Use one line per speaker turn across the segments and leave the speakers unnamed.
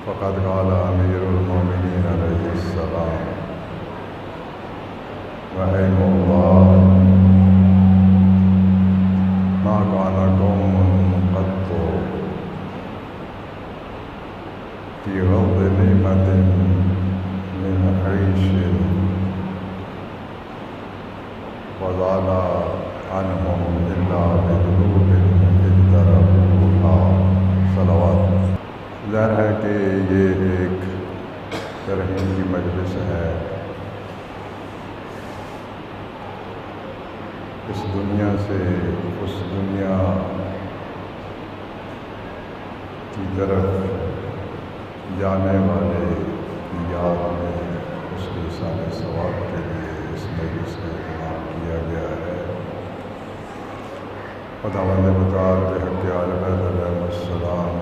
فقد قال امیر المومنین علیہ السلام رحمہ اللہ ما کان قوم قط فی غض نعمت من عیش وزال عنہم الا بذنوب اجترفوها صلوات۔ ظاہر ہے کہ یہ ایک ترحیم کی مجلس ہے۔ اس دنیا سے اس دنیا کی طرف جانے والے کی یاد میں اس کے سارے ثواب کے لیے اس مجلس کا اہتمام کیا گیا ہے۔ خداوند متعال بحق آل بیت علیہ السلام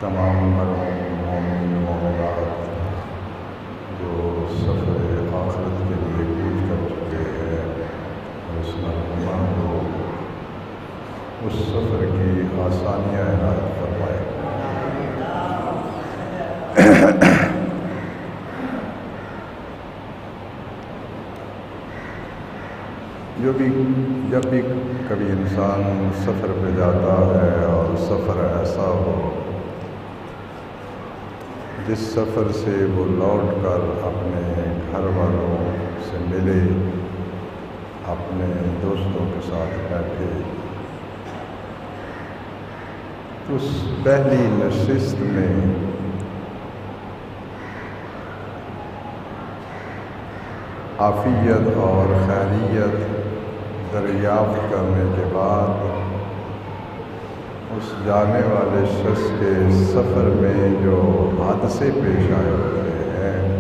تمام مرحوم مومن مومنات جو سفر آخرت کے لیے کوچ کر چکے ہیں، اس مرحومہ کو اس سفر کی آسانیاں عنایت فرمائے۔ جب بھی کبھی انسان سفر پہ جاتا ہے اور سفر ایسا ہو جس سفر سے وہ لوٹ کر اپنے گھر والوں سے ملے، اپنے دوستوں کے ساتھ بیٹھے، تو اس پہلی نشست میں عافیت اور خیریت دریافت کرنے کے بعد اس جانے والے شخص کے سفر میں جو حادثے پیش آئے ہوتے ہیں،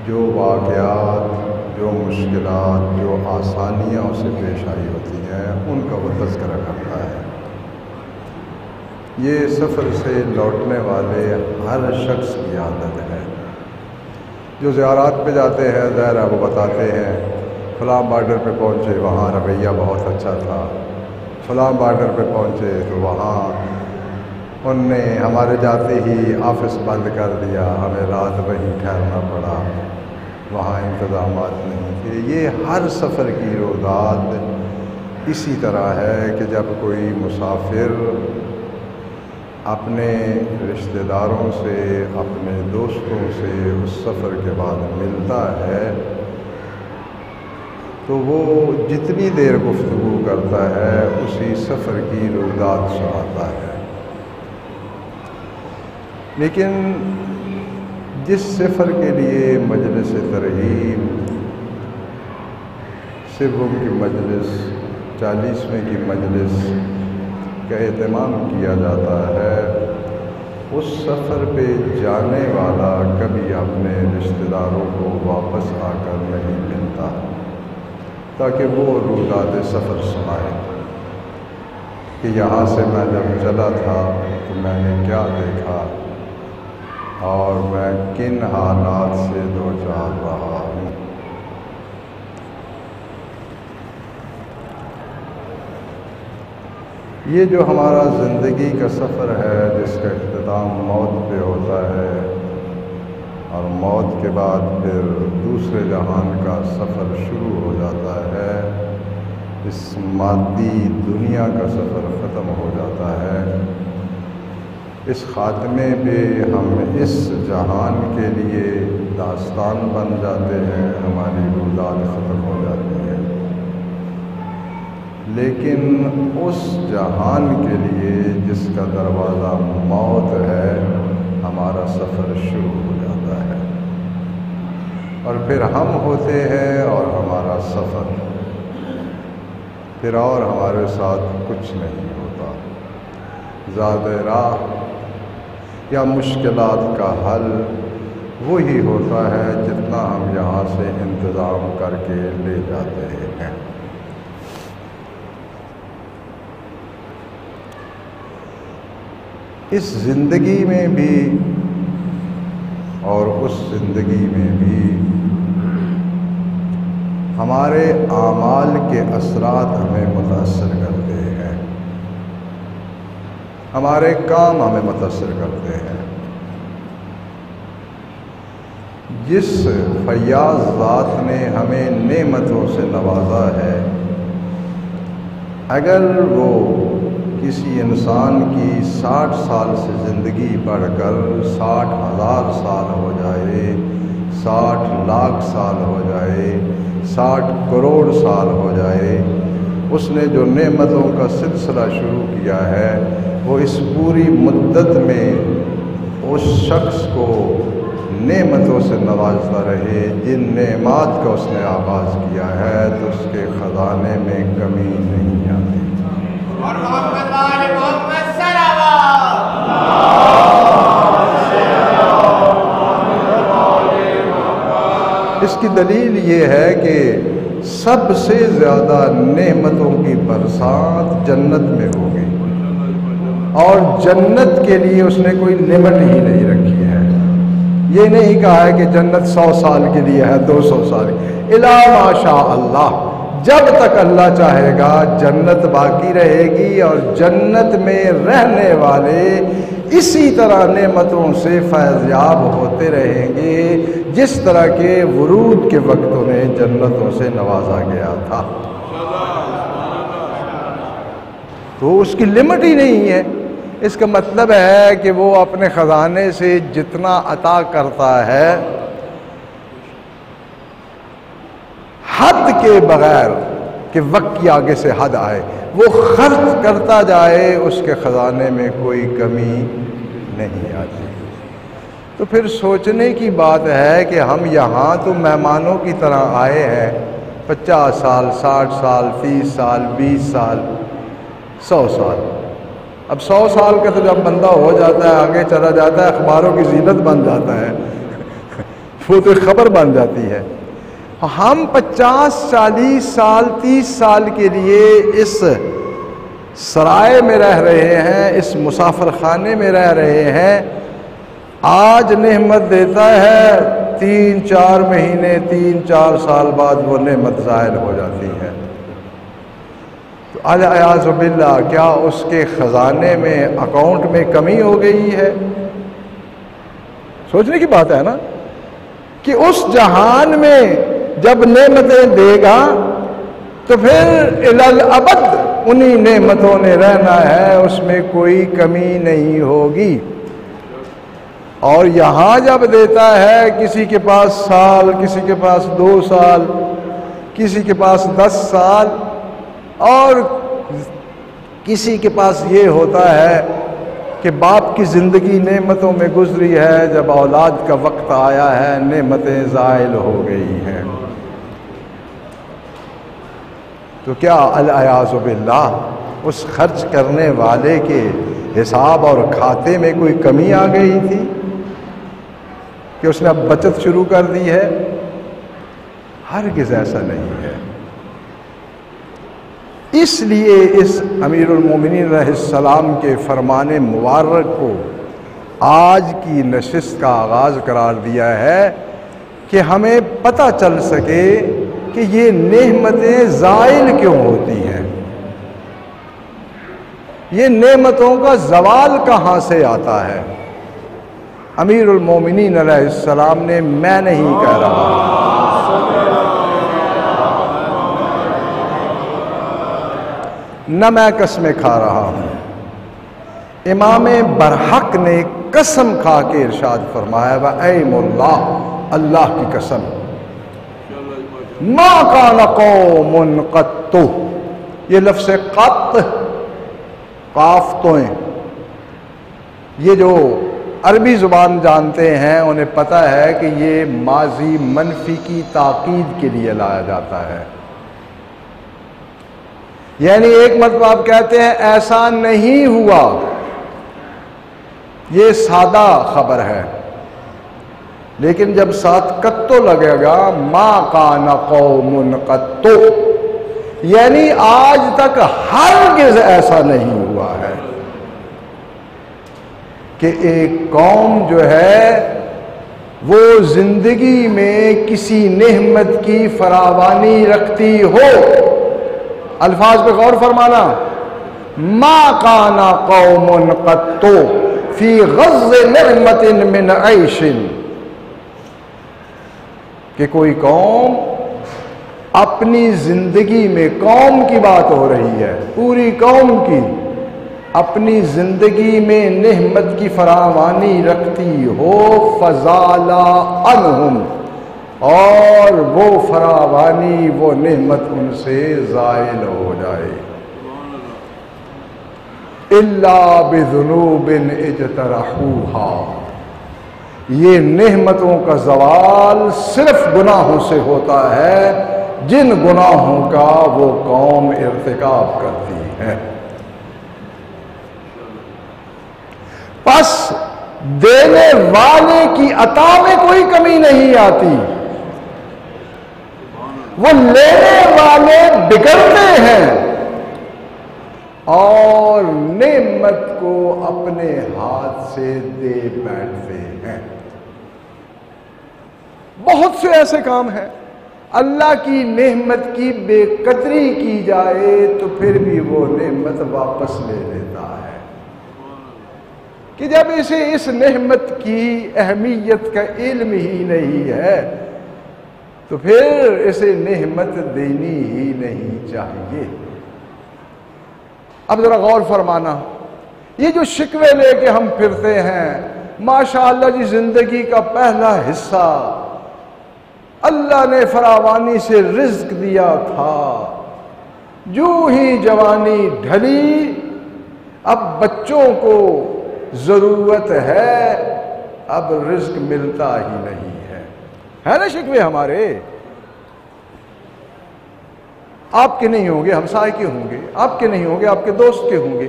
جو واقعات، جو مشکلات، جو آسانیاں اسے پیش آئی ہوتی ہیں، ان کا وہ تذکرہ کرتا ہے۔ یہ سفر سے لوٹنے والے ہر شخص کی عادت ہے۔ جو زیارات پہ جاتے ہیں، ظاہر ہے وہ بتاتے ہیں فلاں بارڈر پہ پہنچے، وہاں رویہ بہت اچھا تھا، فلاں بارڈر پہ پہنچے تو وہاں ان نے ہمارے جاتے ہی آفس بند کر دیا، ہمیں رات وہیں ٹھہرنا پڑا، وہاں انتظامات نہیں تھے۔ یہ ہر سفر کی روایت اسی طرح ہے کہ جب کوئی مسافر اپنے رشتہ داروں سے، اپنے دوستوں سے اس سفر کے بعد ملتا ہے تو وہ جتنی دیر گفتگو کرتا ہے اسی سفر کی روایات سناتا ہے۔ لیکن جس سفر کے لیے مجلس ترحیم، سوم کی مجلس، 40ویں کی مجلس کا اہتمام کیا جاتا ہے، اس سفر پہ جانے والا کبھی اپنے رشتہ داروں کو واپس آ کر نہیں ملتا تاکہ وہ روایات سفر سنائے کہ یہاں سے میں جب چلا تھا تو میں نے کیا دیکھا اور میں کن حالات سے دوچار رہا ہوں۔ یہ جو ہمارا زندگی کا سفر ہے، جس کا اختتام موت پہ ہوتا ہے اور موت کے بعد پھر دوسرے جہان کا سفر شروع ہو جاتا ہے، اس مادی دنیا کا سفر ختم ہو جاتا ہے، اس خاتمے پہ ہم اس جہان کے لیے داستان بن جاتے ہیں، ہماری روایات ختم ہو جاتی ہے۔ لیکن اس جہان کے لیے جس کا دروازہ موت ہے، ہمارا سفر شروع ہو جاتا ہے، اور پھر ہم ہوتے ہیں اور ہمارا سفر، پھر اور ہمارے ساتھ کچھ نہیں ہوتا۔ زیادہ راہ یا مشکلات کا حل وہی ہوتا ہے جتنا ہم یہاں سے انتظام کر کے لے جاتے ہیں۔ اس زندگی میں بھی اور اس زندگی میں بھی ہمارے اعمال کے اثرات ہمیں متاثر کرتے ہیں۔ ہمارے کام ہمیں متاثر کرتے ہیں۔ جس فیاض ذات نے ہمیں نعمتوں سے نوازا ہے، اگر وہ کسی انسان کی 60 سال سے زندگی بڑھ کر 60,000 سال ہو جائے، 60 لاکھ سال ہو جائے، 60 کروڑ سال ہو جائے، اس نے جو نعمتوں کا سلسلہ شروع کیا ہے وہ اس پوری مدت میں اس شخص کو نعمتوں سے نوازتا رہے جن نعمات کا اس نے آغاز کیا ہے، تو اس کے خزانے میں کمی نہیں آتی۔ اس کی دلیل یہ ہے کہ سب سے زیادہ نعمتوں کی برسات جنت میں ہوگی، اور جنت کے لیے اس نے کوئی لمٹ ہی نہیں رکھی ہے۔ یہ نہیں کہا ہے کہ جنت 100 سال کے لیے ہے، 200 سال، الا ما شاء اللہ، جب تک اللہ چاہے گا جنت باقی رہے گی، اور جنت میں رہنے والے اسی طرح نعمتوں سے فیض یاب ہوتے رہیں گے جس طرح کے ورود کے وقت انہیں جنتوں سے نوازا گیا تھا۔ تو اس کی لمٹ ہی نہیں ہے۔ اس کا مطلب ہے کہ وہ اپنے خزانے سے جتنا عطا کرتا ہے حد کے بغیر کہ وقت کی آگے سے حد آئے، وہ خرچ کرتا جائے، اس کے خزانے میں کوئی کمی نہیں آتی۔ تو پھر سوچنے کی بات ہے کہ ہم یہاں تو مہمانوں کی طرح آئے ہیں، 50 سال، 60 سال، 30 سال، 20 سال، 100 سال۔ اب 100 سال کا تو جب بندہ ہو جاتا ہے، آگے چلا جاتا ہے، اخباروں کی زینت بن جاتا ہے، وہ تو خبر بن جاتی ہے۔ ہم 50، 40 سال، 30 سال کے لیے اس سرائے میں رہ رہے ہیں، اس مسافر خانے میں رہ رہے ہیں۔ آج نعمت دیتا ہے، 3-4 مہینے، 3-4 سال بعد وہ نعمت زائل ہو جاتی ہے۔ تو الیاذ باللہ، کیا اس کے خزانے میں، اکاؤنٹ میں کمی ہو گئی ہے؟ سوچنے کی بات ہے نا، کہ اس جہان میں جب نعمتیں دے گا تو پھر الالابد انہی نعمتوں نے رہنا ہے، اس میں کوئی کمی نہیں ہوگی۔ اور یہاں جب دیتا ہے، کسی کے پاس سال، کسی کے پاس 2 سال، کسی کے پاس 10 سال، اور کسی کے پاس یہ ہوتا ہے کہ باپ کی زندگی نعمتوں میں گزری ہے، جب اولاد کا وقت آیا ہے نعمتیں زائل ہو گئی ہیں۔ تو کیا الیاذ باللہ اس خرچ کرنے والے کے حساب اور کھاتے میں کوئی کمی آ گئی تھی کہ اس نے اب بچت شروع کر دی ہے؟ ہرگز ایسا نہیں ہے۔ اس لیے اس امیر المومنین علیہ السلام کے فرمان مبارک کو آج کی نشست کا آغاز قرار دیا ہے کہ ہمیں پتہ چل سکے کہ یہ نعمتیں زائل کیوں ہوتی ہیں، یہ نعمتوں کا زوال کہاں سے آتا ہے۔ امیر المومنین علیہ السلام نے میں نہیں کہہ رہا، نہ میں قسمیں کھا رہا ہوں، امام برحق نے قسم کھا کے ارشاد فرمایا، وَأَيْمُ اللَّهِ، اللہ کی قسم، مَا كَانَ قَوْمٌ قَطُّ، یہ لفظ قط قاف توئیں، یہ جو عربی زبان جانتے ہیں انہیں پتہ ہے کہ یہ ماضی منفی کی تاکید کے لیے لایا جاتا ہے۔ یعنی ایک مرتبہ آپ کہتے ہیں ایسا نہیں ہوا، یہ سادہ خبر ہے، لیکن جب ساتھ قطو لگے گا، ما کان قوم قط، یعنی آج تک ہرگز ایسا نہیں ہوا ہے کہ ایک قوم جو ہے وہ زندگی میں کسی نعمت کی فراوانی رکھتی ہو۔ الفاظ پہ غور فرمانا، ما کان قوم قط فی غض نعمت من عیش، کہ کوئی قوم اپنی زندگی میں، قوم کی بات ہو رہی ہے، پوری قوم کی، اپنی زندگی میں نعمت کی فراوانی رکھتی ہو، فزال عنہم، اور وہ فراوانی، وہ نعمت ان سے زائل ہو جائے، الا بذنوب اجترحوها، یہ نعمتوں کا زوال صرف گناہوں سے ہوتا ہے جن گناہوں کا وہ قوم ارتکاب کرتی ہے۔ پس دینے والے کی عطا میں کوئی کمی نہیں آتی، وہ لینے والے بگڑتے ہیں اور نعمت کو اپنے ہاتھ سے دے بیٹھتے ہیں۔ بہت سے ایسے کام ہیں، اللہ کی نعمت کی بے قدری کی جائے تو پھر بھی وہ نعمت واپس لے لیتا ہے، کہ جب اسے اس نعمت کی اہمیت کا علم ہی نہیں ہے تو پھر اسے نعمت دینی ہی نہیں چاہیے۔ اب ذرا غور فرمانا، یہ جو شکوے لے کے ہم پھرتے ہیں، ماشاءاللہ جی زندگی کا پہلا حصہ اللہ نے فراوانی سے رزق دیا تھا، جو ہی جوانی ڈھلی اب بچوں کو ضرورت ہے، اب رزق ملتا ہی نہیں ہے نا شکوے ہمارے؟ آپ کے نہیں ہوں گے، ہمسائے کے ہوں گے، آپ کے نہیں ہوں گے، آپ کے دوست کے ہوں گے،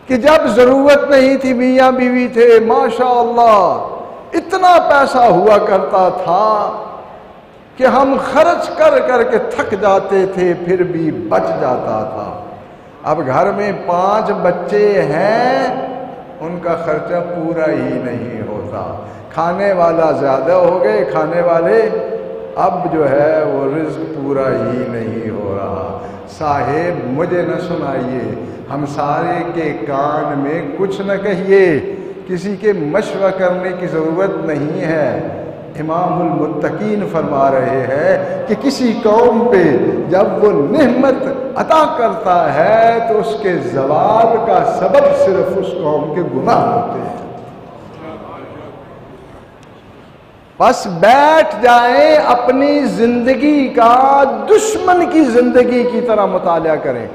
کہ جب ضرورت نہیں تھی میاں بیوی تھے، ماشاءاللہ اتنا پیسہ ہوا کرتا تھا کہ ہم خرچ کر کر کے تھک جاتے تھے، پھر بھی بچ جاتا تھا۔ اب گھر میں 5 بچے ہیں، ان کا خرچہ پورا ہی نہیں ہوتا، کھانے والا زیادہ ہو گئے، کھانے والے اب جو ہے وہ رزق پورا ہی نہیں ہو رہا۔ صاحب مجھے نہ سنائیے، ہم سارے کے کان میں کچھ نہ کہیے، کسی کے مشورہ کرنے کی ضرورت نہیں ہے۔ امام المتقین فرما رہے ہیں کہ کسی قوم پہ جب وہ نعمت عطا کرتا ہے تو اس کے زوال کا سبب صرف اس قوم کے گناہ ہوتے ہیں۔ بس بیٹھ جائیں، اپنی زندگی کا دشمن کی زندگی کی طرح مطالعہ کریں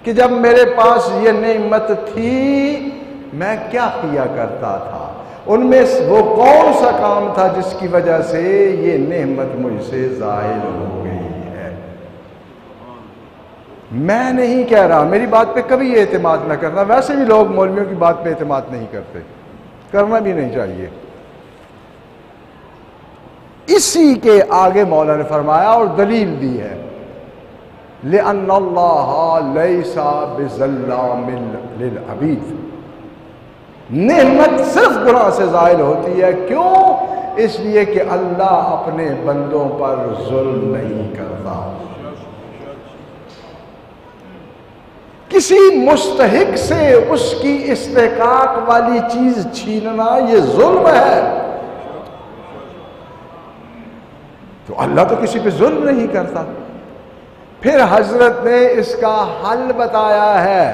کہ جب میرے پاس یہ نعمت تھی میں کیا کیا کرتا تھا، ان میں وہ کون سا کام تھا جس کی وجہ سے یہ نعمت مجھ سے زائل ہو گئی ہے۔ میں نہیں کہہ رہا، میری بات پہ کبھی اعتماد نہ کرنا، ویسے بھی لوگ مولویوں کی بات پہ اعتماد نہیں کرتے، کرنا بھی نہیں چاہیے۔ اسی کے آگے مولا نے فرمایا اور دلیل دی ہے، لِأَنَّ اللَّهَ لَيْسَ بِظَلَّامٍ لِلْعَبِيدِ، نعمت صرف گناہ سے زائل ہوتی ہے، کیوں؟ اس لیے کہ اللہ اپنے بندوں پر ظلم نہیں کرتا۔ کسی مستحق سے اس کی استحقاق والی چیز چھیننا یہ ظلم ہے، تو اللہ تو کسی پہ ظلم نہیں کرتا۔ پھر حضرت نے اس کا حل بتایا ہے،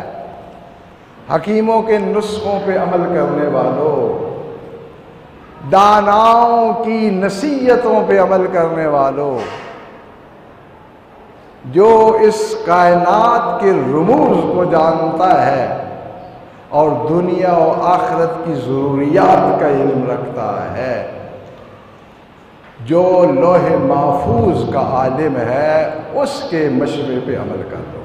حکیموں کے نسخوں پہ عمل کرنے والوں، داناؤں کی نصیحتوں پہ عمل کرنے والوں، جو اس کائنات کے رموز کو جانتا ہے اور دنیا و آخرت کی ضروریات کا علم رکھتا ہے، جو لوح محفوظ کا عالم ہے، اس کے مشورے پہ عمل کر لو۔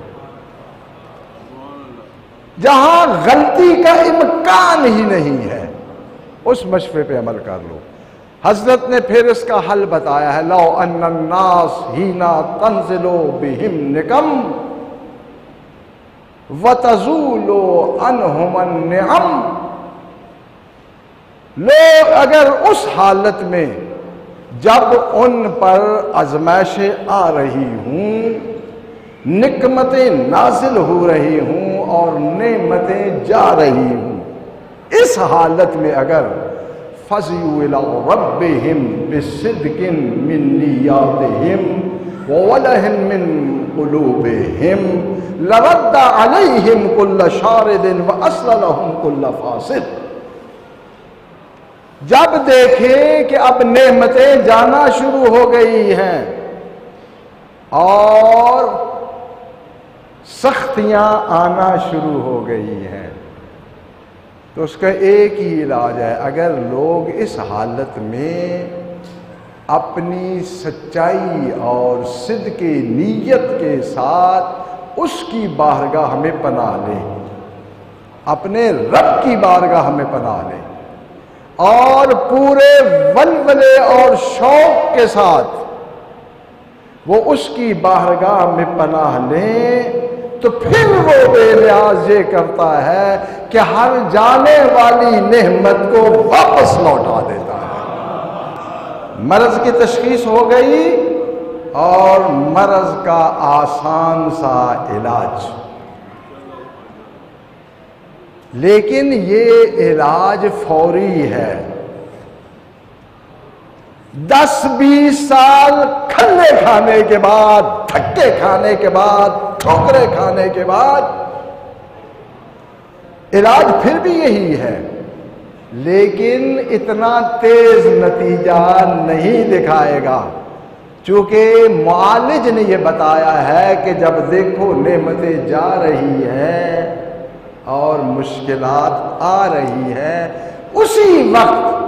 جہاں غلطی کا امکان ہی نہیں ہے اس مشورے پہ عمل کر لو۔ حضرت نے پھر اس کا حل بتایا ہے، لو ان الناس حین تنزل بہم نقم وتزول عنہم النعم، لوگ اگر اس حالت میں جب ان پر آزمائشیں آ رہی ہوں نعمتیں نازل ہو رہی ہوں اور نعمتیں جا رہی ہوں، اس حالت میں اگر فَزِيُوا إِلَىٰ رَبِّهِمْ بِصِدْقٍ مِّن نِّيَّاتِهِمْ وَوَلَهٍ مِّن قُلُوبِهِمْ لَرَدَّ عَلَيْهِمْ كُلَّ شَارِدٍ وَأَسْلَلَهُمْ كُلَّ فَاسِدٍ۔ جب دیکھیں کہ اب نعمتیں جانا شروع ہو گئی ہیں اور سختیاں آنا شروع ہو گئی ہیں، تو اس کا ایک ہی علاج ہے، اگر لوگ اس حالت میں اپنی سچائی اور صدق نیت کے ساتھ اس کی بارگاہ میں پناہ لیں، اپنے رب کی بارگاہ میں پناہ لیں اور پورے ولولے اور شوق کے ساتھ وہ اس کی بارگاہ میں پناہ لیں، تو پھر وہ بے نیاز یہ کرتا ہے کہ ہر جانے والی نعمت کو واپس لوٹا دیتا ہے۔ مرض کی تشخیص ہو گئی اور مرض کا آسان سا علاج، لیکن یہ علاج فوری ہے۔ 10-20 سال کھلے کھانے کے بعد، دھکے کھانے کے بعد، ٹھوکرے کھانے کے بعد علاج پھر بھی یہی ہے، لیکن اتنا تیز نتیجہ نہیں دکھائے گا، چونکہ معالج نے یہ بتایا ہے کہ جب دیکھو نعمتیں جا رہی ہیں اور مشکلات آ رہی ہیں، اسی وقت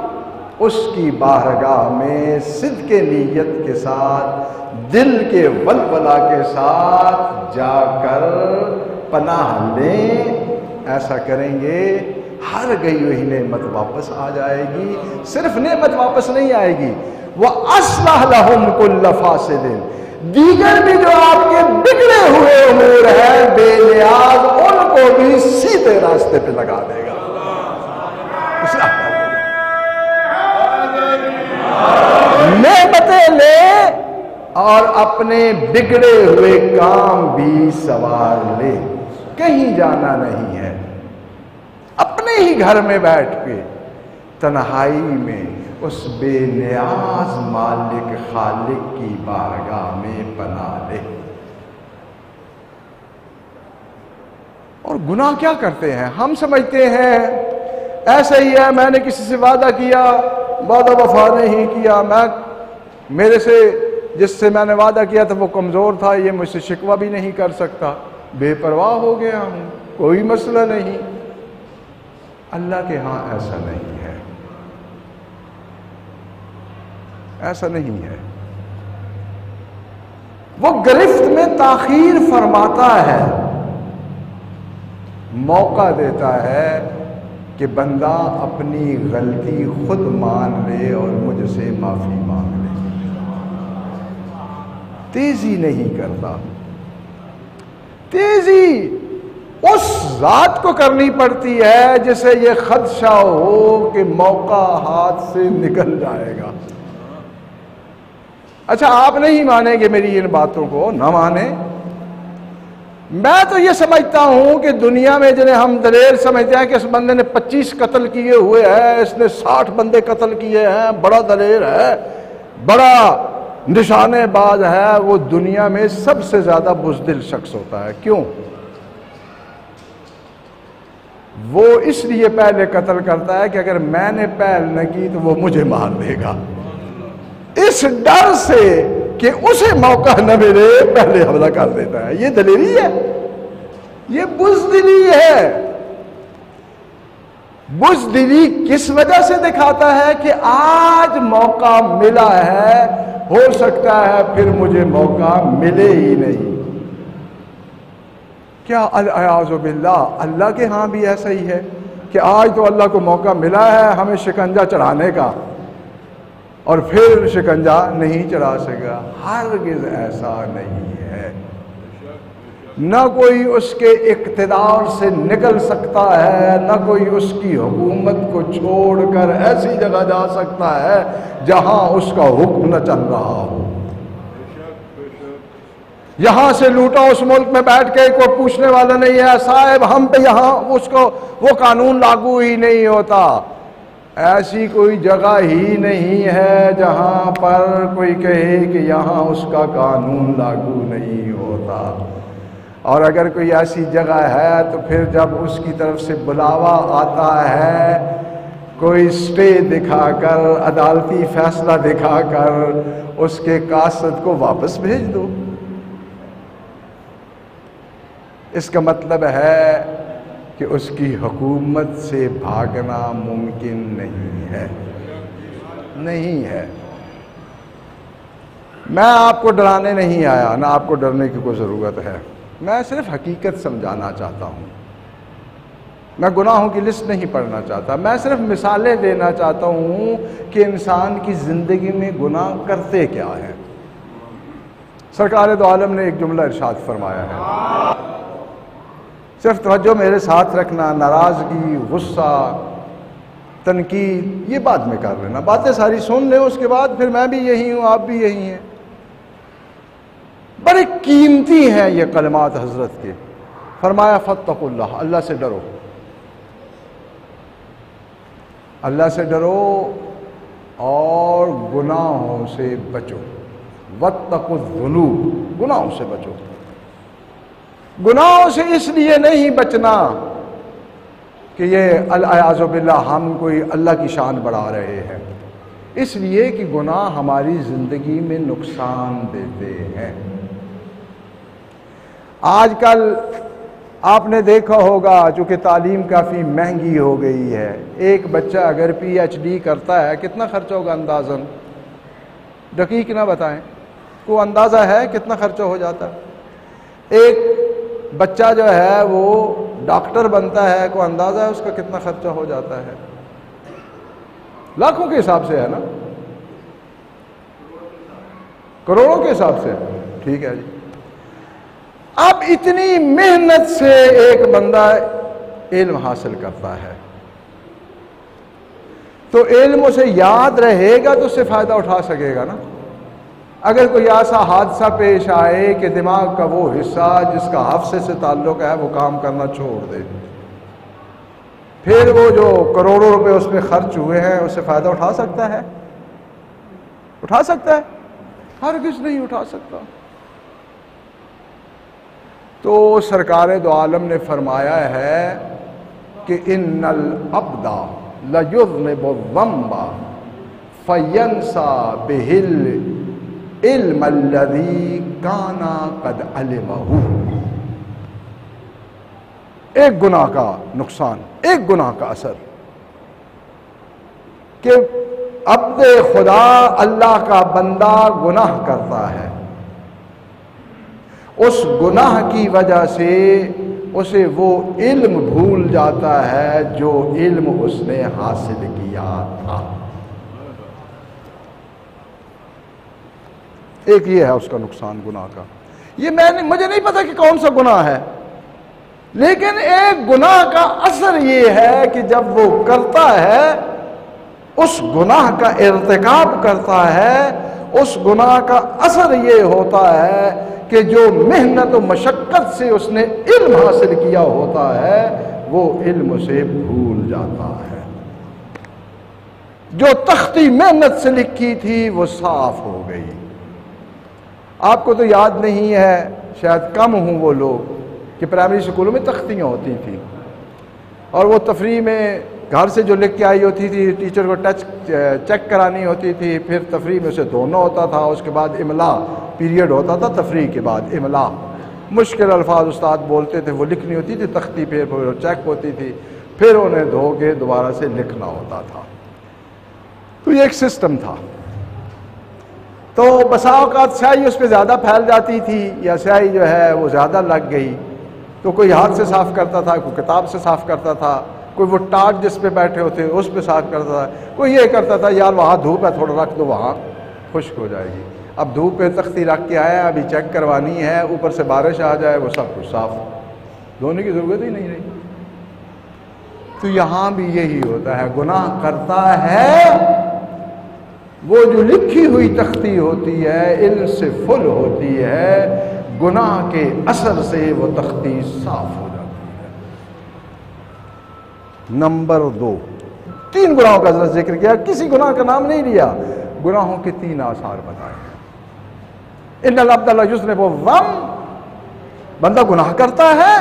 اس کی بارگاہ میں صدق نیت کے ساتھ، دل کے ولولہ کے ساتھ جا کر پناہ لیں۔ ایسا کریں گے ہر گئی ہوئی نعمت واپس آ جائے گی۔ صرف نعمت واپس نہیں آئے گی، وَأَصْلَحَ لَهُمْ كُلَّ فَاسِدٍ، دیگر بھی جو آپ کے بگڑے ہوئے امور ہیں بے نیاز، ان کو بھی سیدھے راستے پہ لگا دے گا۔ نعمتیں لے اور اپنے بگڑے ہوئے کام بھی سوار لے، کہیں جانا نہیں ہے، اپنے ہی گھر میں بیٹھ کے تنہائی میں اس بے نیاز مالک خالق کی بارگاہ میں پناہ لے۔ اور گناہ کیا کرتے ہیں؟ ہم سمجھتے ہیں ایسا ہی ہے، میں نے کسی سے وعدہ کیا، وعدہ وفا نہیں کیا، میرے سے جس سے میں نے وعدہ کیا تھا وہ کمزور تھا، یہ مجھ سے شکوہ بھی نہیں کر سکتا، بے پرواہ ہو گیا ہوں، کوئی مسئلہ نہیں۔ اللہ کے ہاں ایسا نہیں ہے، ایسا نہیں ہے۔ وہ گرفت میں تاخیر فرماتا ہے، موقع دیتا ہے کہ بندہ اپنی غلطی خود مان لے اور مجھ سے معافی مانگ لے۔ تیزی نہیں کرتا، تیزی اس ذات کو کرنی پڑتی ہے جسے یہ خدشہ ہو کہ موقع ہاتھ سے نکل جائے گا۔ اچھا آپ نہیں مانیں گے میری ان باتوں کو، نہ مانیں، میں تو یہ سمجھتا ہوں کہ دنیا میں جنہیں ہم دلیر سمجھتے ہیں کہ اس بندے نے 25 قتل کیے ہوئے ہیں، اس نے 60 بندے قتل کیے ہیں، بڑا دلیر ہے، بڑا نشانے باز ہے، وہ دنیا میں سب سے زیادہ بزدل شخص ہوتا ہے۔ کیوں؟ وہ اس لیے پہلے قتل کرتا ہے کہ اگر میں نے پہل نہ کی تو وہ مجھے مار دے گا، اس ڈر سے کہ اسے موقع نہ ملے پہلے حملہ کر دیتا ہے۔ یہ دلیری ہے، یہ بزدلی ہے۔ بزدلی کس وجہ سے دکھاتا ہے کہ آج موقع ملا ہے، ہو سکتا ہے پھر مجھے موقع ملے ہی نہیں۔ کیا الیاذ باللہ اللہ کے ہاں بھی ایسا ہی ہے کہ آج تو اللہ کو موقع ملا ہے ہمیں شکنجہ چڑھانے کا اور پھر شکنجہ نہیں چڑھا سکا؟ ہرگز ایسا نہیں ہے۔ نہ کوئی اس کے اقتدار سے نکل سکتا ہے، نہ کوئی اس کی حکومت کو چھوڑ کر ایسی جگہ جا سکتا ہے جہاں اس کا حکم نہ چل رہا ہو۔ یہاں سے لوٹا، اس ملک میں بیٹھ کے کوئی پوچھنے والا نہیں ہے صاحب ہم پہ یہاں اس کو وہ قانون لاگو ہی نہیں ہوتا۔ ایسی کوئی جگہ ہی نہیں ہے جہاں پر کوئی کہے کہ یہاں اس کا قانون لاگو نہیں ہوتا، اور اگر کوئی ایسی جگہ ہے تو پھر جب اس کی طرف سے بلاوا آتا ہے کوئی سٹے دکھا کر، عدالتی فیصلہ دکھا کر اس کے قاصد کو واپس بھیج دو۔ اس کا مطلب ہے کہ اس کی حکومت سے بھاگنا ممکن نہیں ہے، نہیں ہے۔ میں آپ کو ڈرانے نہیں آیا، نہ آپ کو ڈرنے کی کوئی ضرورت ہے، میں صرف حقیقت سمجھانا چاہتا ہوں۔ میں گناہوں کی لسٹ نہیں پڑھنا چاہتا، میں صرف مثالیں دینا چاہتا ہوں کہ انسان کی زندگی میں گناہ کرتے کیا ہے۔ سرکار دو عالم نے ایک جملہ ارشاد فرمایا ہے، صرف توجہ میرے ساتھ رکھنا، ناراضگی، غصہ، تنقید یہ بعد میں کر لینا، باتیں ساری سن لیں، اس کے بعد پھر میں بھی یہی ہوں آپ بھی یہی ہیں۔ بڑے قیمتی ہیں یہ کلمات حضرت کے۔ فرمایا فاتقوا اللہ، اللہ سے ڈرو، اللہ سے ڈرو اور گناہوں سے بچو۔ واتقوا الذنوب، گناہوں سے بچو۔ گناہوں سے اس لیے نہیں بچنا کہ یہ الیاذ باللہ ہم کوئی اللہ کی شان بڑھا رہے ہیں، اس لیے کہ گناہ ہماری زندگی میں نقصان دیتے ہیں۔ آج کل آپ نے دیکھا ہوگا چونکہ تعلیم کافی مہنگی ہو گئی ہے، ایک بچہ اگر پی ایچ ڈی کرتا ہے کتنا خرچہ ہوگا اندازاً؟ دقیق نہ بتائیں، کو اندازہ ہے کتنا خرچہ ہو جاتا ہے؟ ایک بچہ جو ہے وہ ڈاکٹر بنتا ہے، کو اندازہ ہے اس کا کتنا خرچہ ہو جاتا ہے؟ لاکھوں کے حساب سے ہے نا، کروڑوں کے حساب سے، ٹھیک ہے جی۔ اب اتنی محنت سے ایک بندہ علم حاصل کرتا ہے تو علم اسے یاد رہے گا تو اس سے فائدہ اٹھا سکے گا نا۔ اگر کوئی ایسا حادثہ پیش آئے کہ دماغ کا وہ حصہ جس کا حافظے سے تعلق ہے وہ کام کرنا چھوڑ دے، پھر وہ جو کروڑوں روپے اس میں خرچ ہوئے ہیں اس سے فائدہ اٹھا سکتا ہے؟ اٹھا سکتا ہے؟ ہرگز نہیں اٹھا سکتا۔ تو سرکار دو عالم نے فرمایا ہے کہ ان العبد لیذنب الذنب فینسیٰ بہ العلم الذی کان قد علمہ۔ ایک گناہ کا نقصان، ایک گناہ کا اثر کہ عبد خدا اللہ کا بندہ گناہ کرتا ہے، اس گناہ کی وجہ سے اسے وہ علم بھول جاتا ہے جو علم اس نے حاصل کیا تھا۔ ایک یہ ہے اس کا نقصان گناہ کا۔ یہ مجھے نہیں پتا کہ کون سا گناہ ہے، لیکن ایک گناہ کا اثر یہ ہے کہ جب وہ کرتا ہے، اس گناہ کا ارتکاب کرتا ہے، اس گناہ کا اثر یہ ہوتا ہے کہ جو محنت و مشقت سے اس نے علم حاصل کیا ہوتا ہے وہ علم سے بھول جاتا ہے۔ جو تختی محنت سے لکھی تھی وہ صاف ہو گئی۔ آپ کو تو یاد نہیں ہے، شاید کم ہوں وہ لوگ کہ پرائمری اسکولوں میں تختیاں ہوتی تھیں اور وہ تفریح میں گھر سے جو لکھ کے آئی ہوتی تھی ٹیچر کو چیک کرانی ہوتی تھی، پھر تفریح میں اسے دھونا ہوتا تھا، اس کے بعد املا پیریڈ ہوتا تھا، تفریح کے بعد املا مشکل الفاظ استاد بولتے تھے وہ لکھنی ہوتی تھی تختی پہ، پھر چیک ہوتی تھی، پھر انہیں دھو کے دوبارہ سے لکھنا ہوتا تھا۔ تو یہ ایک سسٹم تھا۔ تو بسا اوقات سیاہی اس پہ زیادہ پھیل جاتی تھی یا سیاہی جو ہے وہ زیادہ لگ گئی تو کوئی ہاتھ سے صاف کرتا تھا، کوئی کتاب سے صاف کرتا تھا، کوئی وہ ٹاٹ جس پہ بیٹھے ہوتے اس پہ صاف کرتا تھا، کوئی یہ کرتا تھا یار وہاں دھوپ ہے تھوڑا رکھ دو وہاں خشک ہو جائے گی، اب دھوپ پہ تختی رکھ کے آیا ابھی چیک کروانی ہے، اوپر سے بارش آ جائے وہ سب کچھ صاف، دھونے کی ضرورت ہی نہیں رہی۔ تو یہاں بھی یہی ہوتا ہے، گناہ کرتا ہے، وہ جو لکھی ہوئی تختی ہوتی ہے علم سے فل ہوتی ہے، گناہ کے اثر سے وہ تختی صاف ہو جاتی ہے۔ نمبر 2، 3 گناہوں کا حضرت ذکر کیا، کسی گناہ کا نام نہیں لیا، گناہوں کے 3 آثار بتائے ہیں۔ ان العبد لیذنب الذنب، بندہ گناہ کرتا ہے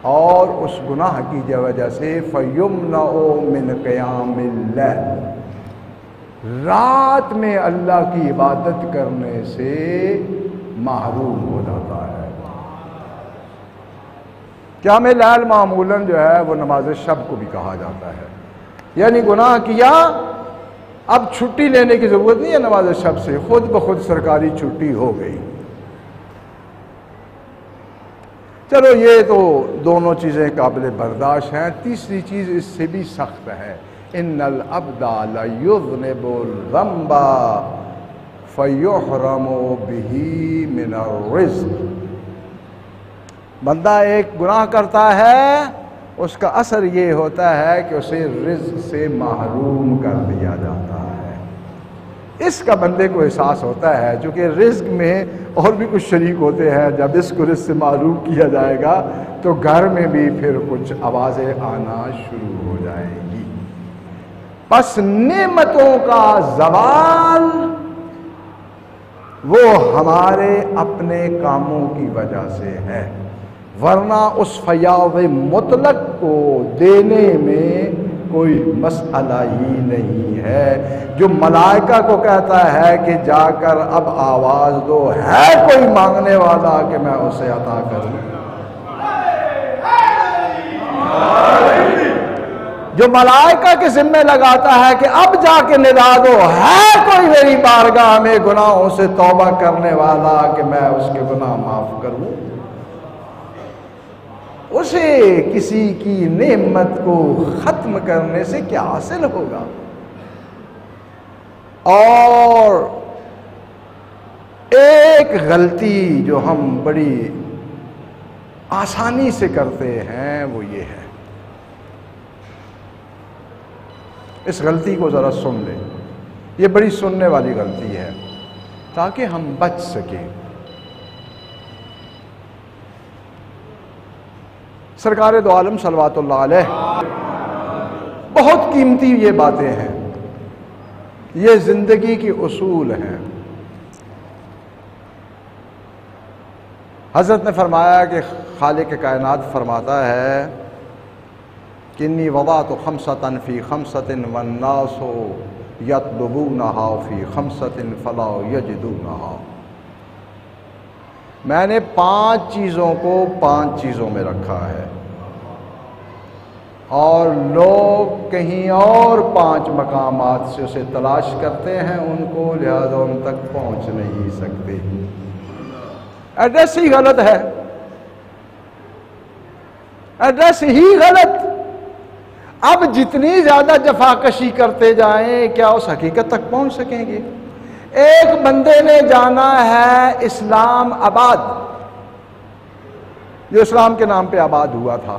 اور اس گناہ کی وجہ سے فیمنع من قیام اللیل، رات میں اللہ کی عبادت کرنے سے محروم ہو جاتا ہے۔ قیام اللیل معمولاً جو ہے وہ نماز شب کو بھی کہا جاتا ہے، یعنی گناہ کیا، اب چھٹی لینے کی ضرورت نہیں ہے نماز شب سے، خود بخود سرکاری چھٹی ہو گئی۔ چلو یہ تو دونوں چیزیں قابل برداشت ہیں، تیسری چیز اس سے بھی سخت ہے، ان العبد لیذنب الذنب فیحرم بہ من الرزق، بندہ ایک گناہ کرتا ہے، اس کا اثر یہ ہوتا ہے کہ اسے رزق سے محروم کر دیا جاتا ہے۔ اس کا بندے کو احساس ہوتا ہے، چونکہ رزق میں اور بھی کچھ شریک ہوتے ہیں، جب اس کو رزق سے محروم کیا جائے گا تو گھر میں بھی پھر کچھ آوازیں آنا شروع ہو جائیں گی۔ پس نعمتوں کا زوال وہ ہمارے اپنے کاموں کی وجہ سے ہے، ورنہ اس فیاض مطلق کو دینے میں کوئی مسئلہ ہی نہیں ہے۔ جو ملائکہ کو کہتا ہے کہ جا کر اب آواز دو، ہے کوئی مانگنے والا کہ میں اسے عطا کروں، جو ملائکہ کے ذمہ لگاتا ہے کہ اب جا کے ندا دو، ہے کوئی میری بارگاہ میں گناہوں سے توبہ کرنے والا کہ میں اس کے گناہ معاف کروں، اسے کسی کی نعمت کو ختم کرنے سے کیا حاصل ہوگا؟ اور ایک غلطی جو ہم بڑی آسانی سے کرتے ہیں وہ یہ ہے، اس غلطی کو ذرا سن لیں، یہ بڑی سننے والی غلطی ہے تاکہ ہم بچ سکیں۔ سرکار دو عالم صلوات اللہ علیہ بہت قیمتی یہ باتیں ہیں، یہ زندگی کی اصول ہیں۔ حضرت نے فرمایا کہ خالق کائنات فرماتا ہے کہ انی وضعت خمسۃ فی خمسۃ والناس یطلبونہا فی خمسۃ فلا یجدونہا، میں نے 5 چیزوں کو 5 چیزوں میں رکھا ہے اور لوگ کہیں اور 5 مقامات سے اسے تلاش کرتے ہیں ان کو، لہذا ان تک پہنچ نہیں سکتے۔ ایڈریس ہی غلط ہے، ایڈریس ہی غلط۔ اب جتنی زیادہ جفاکشی کرتے جائیں کیا اس حقیقت تک پہنچ سکیں گے؟ ایک بندے نے جانا ہے اسلام آباد، جو اسلام کے نام پہ آباد ہوا تھا،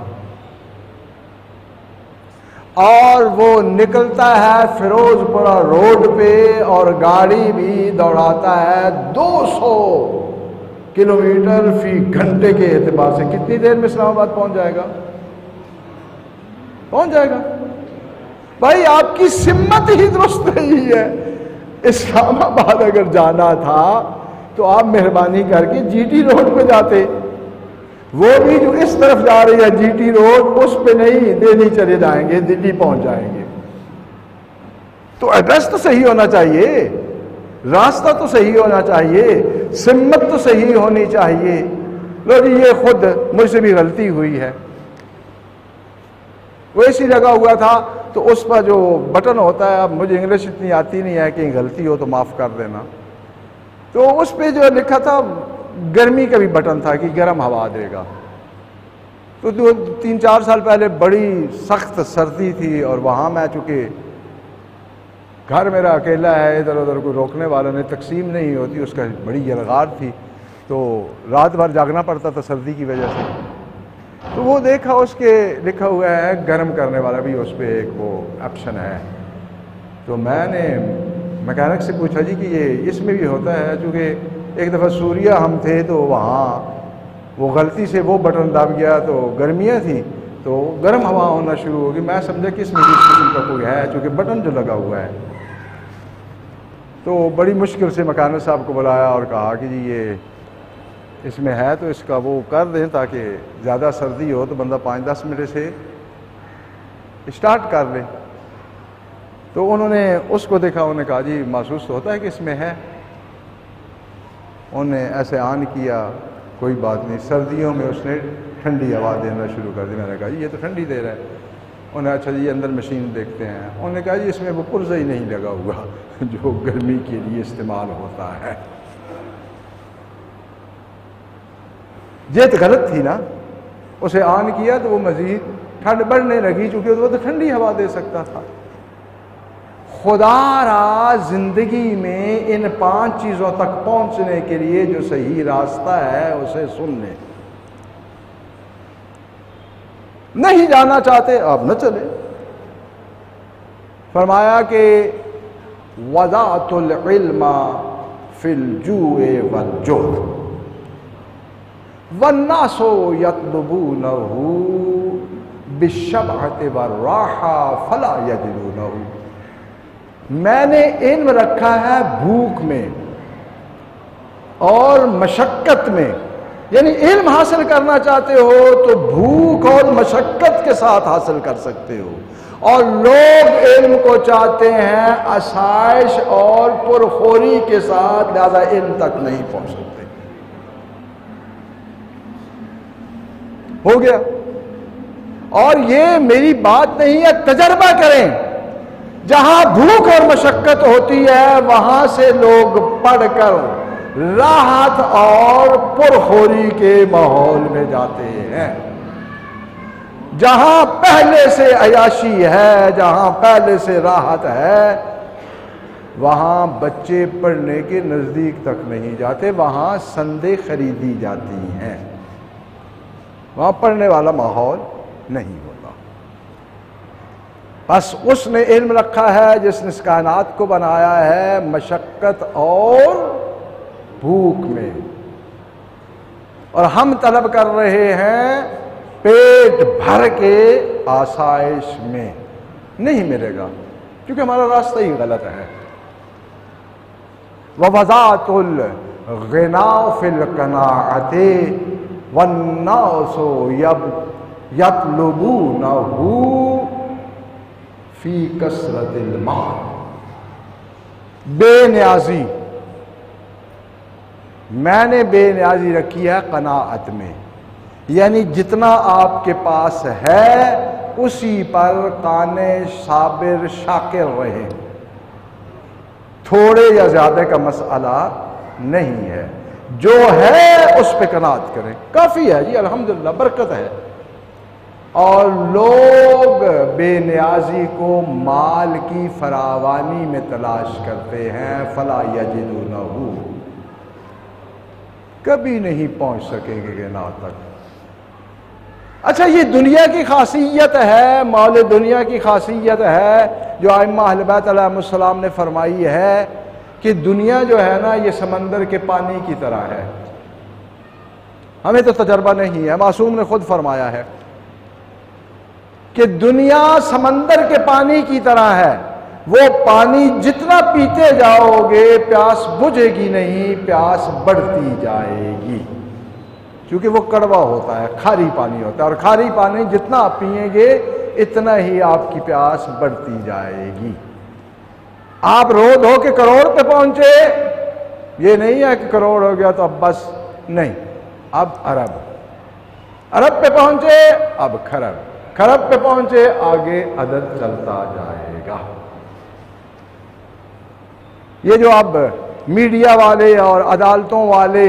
اور وہ نکلتا ہے فیروز پورہ روڈ پہ اور گاڑی بھی دوڑاتا ہے 200 کلومیٹر فی گھنٹے کے اعتبار سے، کتنی دیر میں اسلام آباد پہنچ جائے گا؟ پہنچ جائے گا۔ بھائی آپ کی سمت ہی درست نہیں ہے، اسلام آباد اگر جانا تھا تو آپ مہربانی کر کے جی ٹی روڈ پہ جاتے، وہ بھی جو اس طرف جا رہی ہے جی ٹی روڈ اس پہ نہیں، دہلی چلے جائیں گے، دلی پہنچ جائیں گے۔ تو ایڈریس تو صحیح ہونا چاہیے، راستہ تو صحیح ہونا چاہیے، سمت تو صحیح ہونی چاہیے۔ لو جی یہ خود مجھ سے بھی غلطی ہوئی ہے، وہ ایسی لگا ہوا تھا تو اس پر جو بٹن ہوتا ہے، اب مجھے انگلش اتنی آتی نہیں ہے کہ غلطی ہو تو معاف کر دینا، تو اس پہ جو لکھا تھا گرمی کا بھی بٹن تھا کہ گرم ہوا دے گا، تو 3-4 سال پہلے بڑی سخت سردی تھی اور وہاں میں چونکہ گھر میرا اکیلا ہے، ادھر ادھر کوئی روکنے والا نہیں، تقسیم نہیں ہوتی، اس کا بڑی یلغار تھی تو رات بھر جاگنا پڑتا تھا سردی کی وجہ سے، تو وہ دیکھا اس کے لکھا ہوا ہے گرم کرنے والا بھی، اس پہ ایک وہ آپشن ہے، تو میں نے میکینک سے پوچھا جی کہ یہ اس میں بھی ہوتا ہے، چونکہ ایک دفعہ سوریا ہم تھے تو وہاں وہ غلطی سے وہ بٹن دب گیا تو گرمیاں تھیں تو گرم ہوا ہونا شروع ہوگی. میں سمجھا کہ اس میں اس قسم کا کوئی ہے چونکہ بٹن جو لگا ہوا ہے. تو بڑی مشکل سے مکانک صاحب کو بلایا اور کہا کہ جی یہ اس میں ہے تو اس کا وہ کر دیں تاکہ زیادہ سردی ہو تو بندہ 5-10 منٹ سے اسٹارٹ کر لے. تو انہوں نے اس کو دیکھا, انہوں نے کہا جی محسوس تو ہوتا ہے کہ اس میں ہے. انہوں نے ایسے آن کیا, کوئی بات نہیں. سردیوں میں اس نے ٹھنڈی ہوا دینا شروع کر دی. میں نے کہا جی یہ تو ٹھنڈی دے رہا ہے. انہوں نے اچھا جی اندر مشین دیکھتے ہیں. انہوں نے کہا جی اس میں وہ پرزہ ہی نہیں لگا ہوا جو گرمی کے لیے استعمال ہوتا ہے. یہ تو غلط تھی نا. اسے آن کیا تو وہ مزید ٹھنڈ بڑھنے لگی چونکہ وہ تو ٹھنڈی ہوا دے سکتا تھا. خدا را زندگی میں ان 5 چیزوں تک پہنچنے کے لیے جو صحیح راستہ ہے اسے سن لیں. نہیں جانا چاہتے آپ نہ چلے. فرمایا کہ وضعت العلم فی الجوع والجوع والناس یطلبونہ بالشبعۃ والراحہ فلا یجدونہ. میں نے علم رکھا ہے بھوک میں اور مشقت میں. یعنی علم حاصل کرنا چاہتے ہو تو بھوک اور مشقت کے ساتھ حاصل کر سکتے ہو, اور لوگ علم کو چاہتے ہیں آسائش اور پرخوری کے ساتھ, لہذا علم تک نہیں پہنچ سکتے. ہو گیا. اور یہ میری بات نہیں ہے, تجربہ کریں. جہاں بھوک اور مشقت ہوتی ہے وہاں سے لوگ پڑھ کر راحت اور پرخوری کے ماحول میں جاتے ہیں. جہاں پہلے سے عیاشی ہے, جہاں پہلے سے راحت ہے, وہاں بچے پڑھنے کے نزدیک تک نہیں جاتے, وہاں سندیں خریدی جاتی ہیں. وہاں پڑھنے والا ماحول نہیں ہوتا. بس اس نے علم رکھا ہے جس نے اس کائنات کو بنایا ہے مشقت اور بھوک میں, اور ہم طلب کر رہے ہیں پیٹ بھر کے آسائش میں. نہیں ملے گا کیونکہ ہمارا راستہ ہی غلط ہے. وَوَضَعْتُ الْغِنَىٰ فِي الْقَنَاعَةِ وَالنَّاسُ يَطْلُبُونَهُ فی کثرت المال. بے نیازی, میں نے بے نیازی رکھی ہے قناعت میں, یعنی جتنا آپ کے پاس ہے اسی پر قانے صابر شاکر رہے. تھوڑے یا زیادہ کا مسئلہ نہیں ہے, جو ہے اس پہ قناعت کریں, کافی ہے جی الحمدللہ, برکت ہے. اور لوگ بے نیازی کو مال کی فراوانی میں تلاش کرتے ہیں. فلا یجدونہ, کبھی نہیں پہنچ سکیں گے غنا تک. اچھا یہ دنیا کی خاصیت ہے, مال دنیا کی خاصیت ہے جو ائمہ اہل بیت علیہ السلام نے فرمائی ہے کہ دنیا جو ہے نا یہ سمندر کے پانی کی طرح ہے. ہمیں تو تجربہ نہیں ہے, معصوم نے خود فرمایا ہے کہ دنیا سمندر کے پانی کی طرح ہے. وہ پانی جتنا پیتے جاؤ گے پیاس بجھے گی نہیں, پیاس بڑھتی جائے گی, کیونکہ وہ کڑوا ہوتا ہے, کھاری پانی ہوتا ہے, اور کھاری پانی جتنا آپ پئیں گے اتنا ہی آپ کی پیاس بڑھتی جائے گی. آپ رو دھو کے کروڑ پہ پہنچے, یہ نہیں ہے کہ کروڑ ہو گیا تو اب بس نہیں, اب ارب پہ پہنچے, اب کھرب پہ پہنچے, آگے عدد چلتا جائے گا. یہ جو اب میڈیا والے اور عدالتوں والے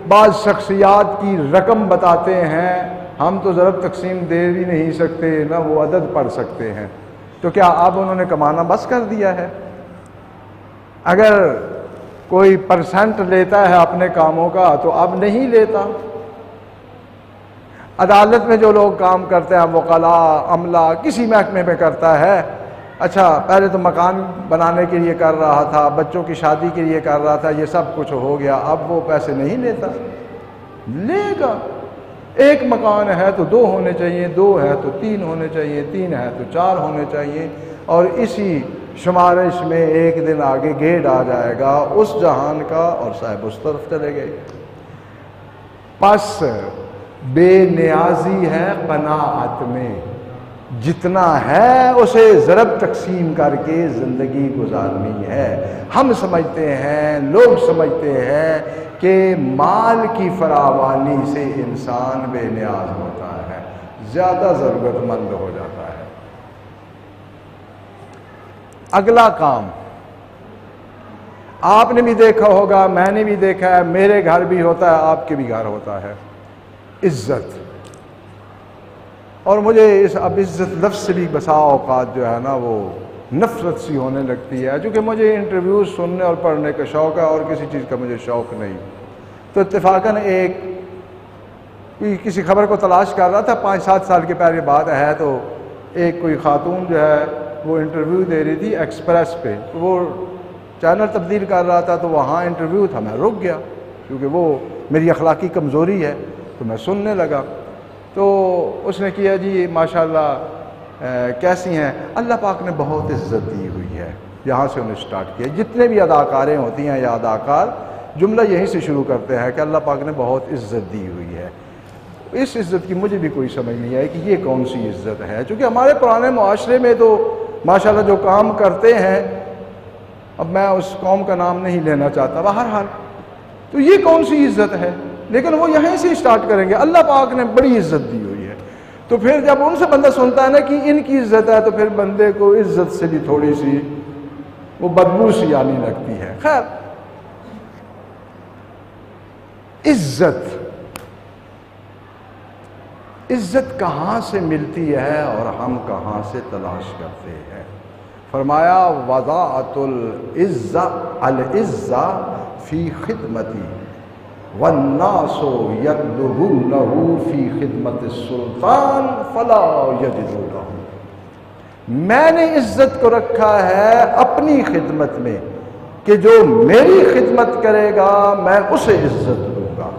بعض شخصیات کی رقم بتاتے ہیں, ہم تو ضرب تقسیم دے ہی نہیں سکتے, نہ وہ عدد پڑھ سکتے ہیں, تو کیا اب انہوں نے کمانا بس کر دیا ہے؟ اگر کوئی پرسنٹ لیتا ہے اپنے کاموں کا تو اب نہیں لیتا. عدالت میں جو لوگ کام کرتے ہیں, وکلاء, عملہ, کسی محکمے میں کرتا ہے, اچھا پہلے تو مکان بنانے کے لیے کر رہا تھا، بچوں کی شادی کے لیے کر رہا تھا، یہ سب کچھ ہو گیا، اب وہ پیسے نہیں لیتا؟ لے گا۔ ایک مکان ہے تو 2 ہونے چاہیے، 2 ہے تو 3 ہونے چاہیے، 3 ہے تو 4 ہونے چاہیے، اور اسی شمارش میں ایک دن آگے گیٹ آ جائے گا اس جہان کا اور صاحب اس طرف چلے گئے۔ پس بے نیازی ہے قناعت میں، جتنا ہے اسے ضرب تقسیم کر کے زندگی گزارنی ہے۔ ہم سمجھتے ہیں، لوگ سمجھتے ہیں کہ مال کی فراوانی سے انسان بے نیاز ہوتا ہے، زیادہ ضرورت مند ہو جاتا ہے۔ اگلا کام آپ نے بھی دیکھا ہوگا، میں نے بھی دیکھا ہے، میرے گھر بھی ہوتا ہے، آپ کے بھی گھر ہوتا ہے، عزت۔ اور مجھے اب عزت لفظ سے بھی بسا اوقات جو ہے نا وہ نفرت سی ہونے لگتی ہے، چونکہ مجھے انٹرویوز سننے اور پڑھنے کا شوق ہے اور کسی چیز کا مجھے شوق نہیں۔ تو اتفاقاً کسی خبر کو تلاش کر رہا تھا، 5-7 سال کی پہلے بات ہے، تو ایک کوئی خاتون جو ہے وہ انٹرویو دے رہی تھی ایکسپریس پہ، تو وہ چینل تبدیل کر رہا تھا، تو وہاں انٹرویو تھا، میں رک گیا کیونکہ وہ میری اخلاقی کمزوری ہے، تو میں سننے لگا۔ تو اس نے کیا، جی ماشاءاللہ کیسی ہیں؟ اللہ پاک نے بہت عزت دی ہوئی ہے۔ یہاں سے انہیں سٹارٹ کیا۔ جتنے بھی اداکاریں ہوتی ہیں یا اداکار جملہ یہیں سے شروع کرتے ہیں کہ اللہ پاک نے بہت عزت دی ہوئی ہے۔ اس عزت کی مجھے بھی کوئی سمجھ نہیں آئی کہ یہ کون سی عزت ہے، چونکہ ہمارے پرانے معاشرے میں تو ماشاءاللہ جو کام کرتے ہیں، اب میں اس قوم کا نام نہیں لینا چاہتا، بہرحال تو یہ کون سی عزت ہے؟ لیکن وہ یہیں سے سٹارٹ کریں گے، اللہ پاک نے بڑی عزت دی ہوئی ہے۔ تو پھر جب ان سے بندہ سنتا ہے نا کہ ان کی عزت ہے، تو پھر بندے کو عزت سے بھی تھوڑی سی وہ بدبو سی آنے لگتی ہے۔ خیر، عزت کہاں سے ملتی ہے اور ہم کہاں سے تلاش کرتے ہیں؟ فرمایا وضاعت العزہ فی خدمتی والناس یطلبونہ فی خدمت السلطان فلا یجدونہ۔ میں نے عزت کو رکھا ہے اپنی خدمت میں کہ جو میری خدمت کرے گا میں اسے عزت دوں گا،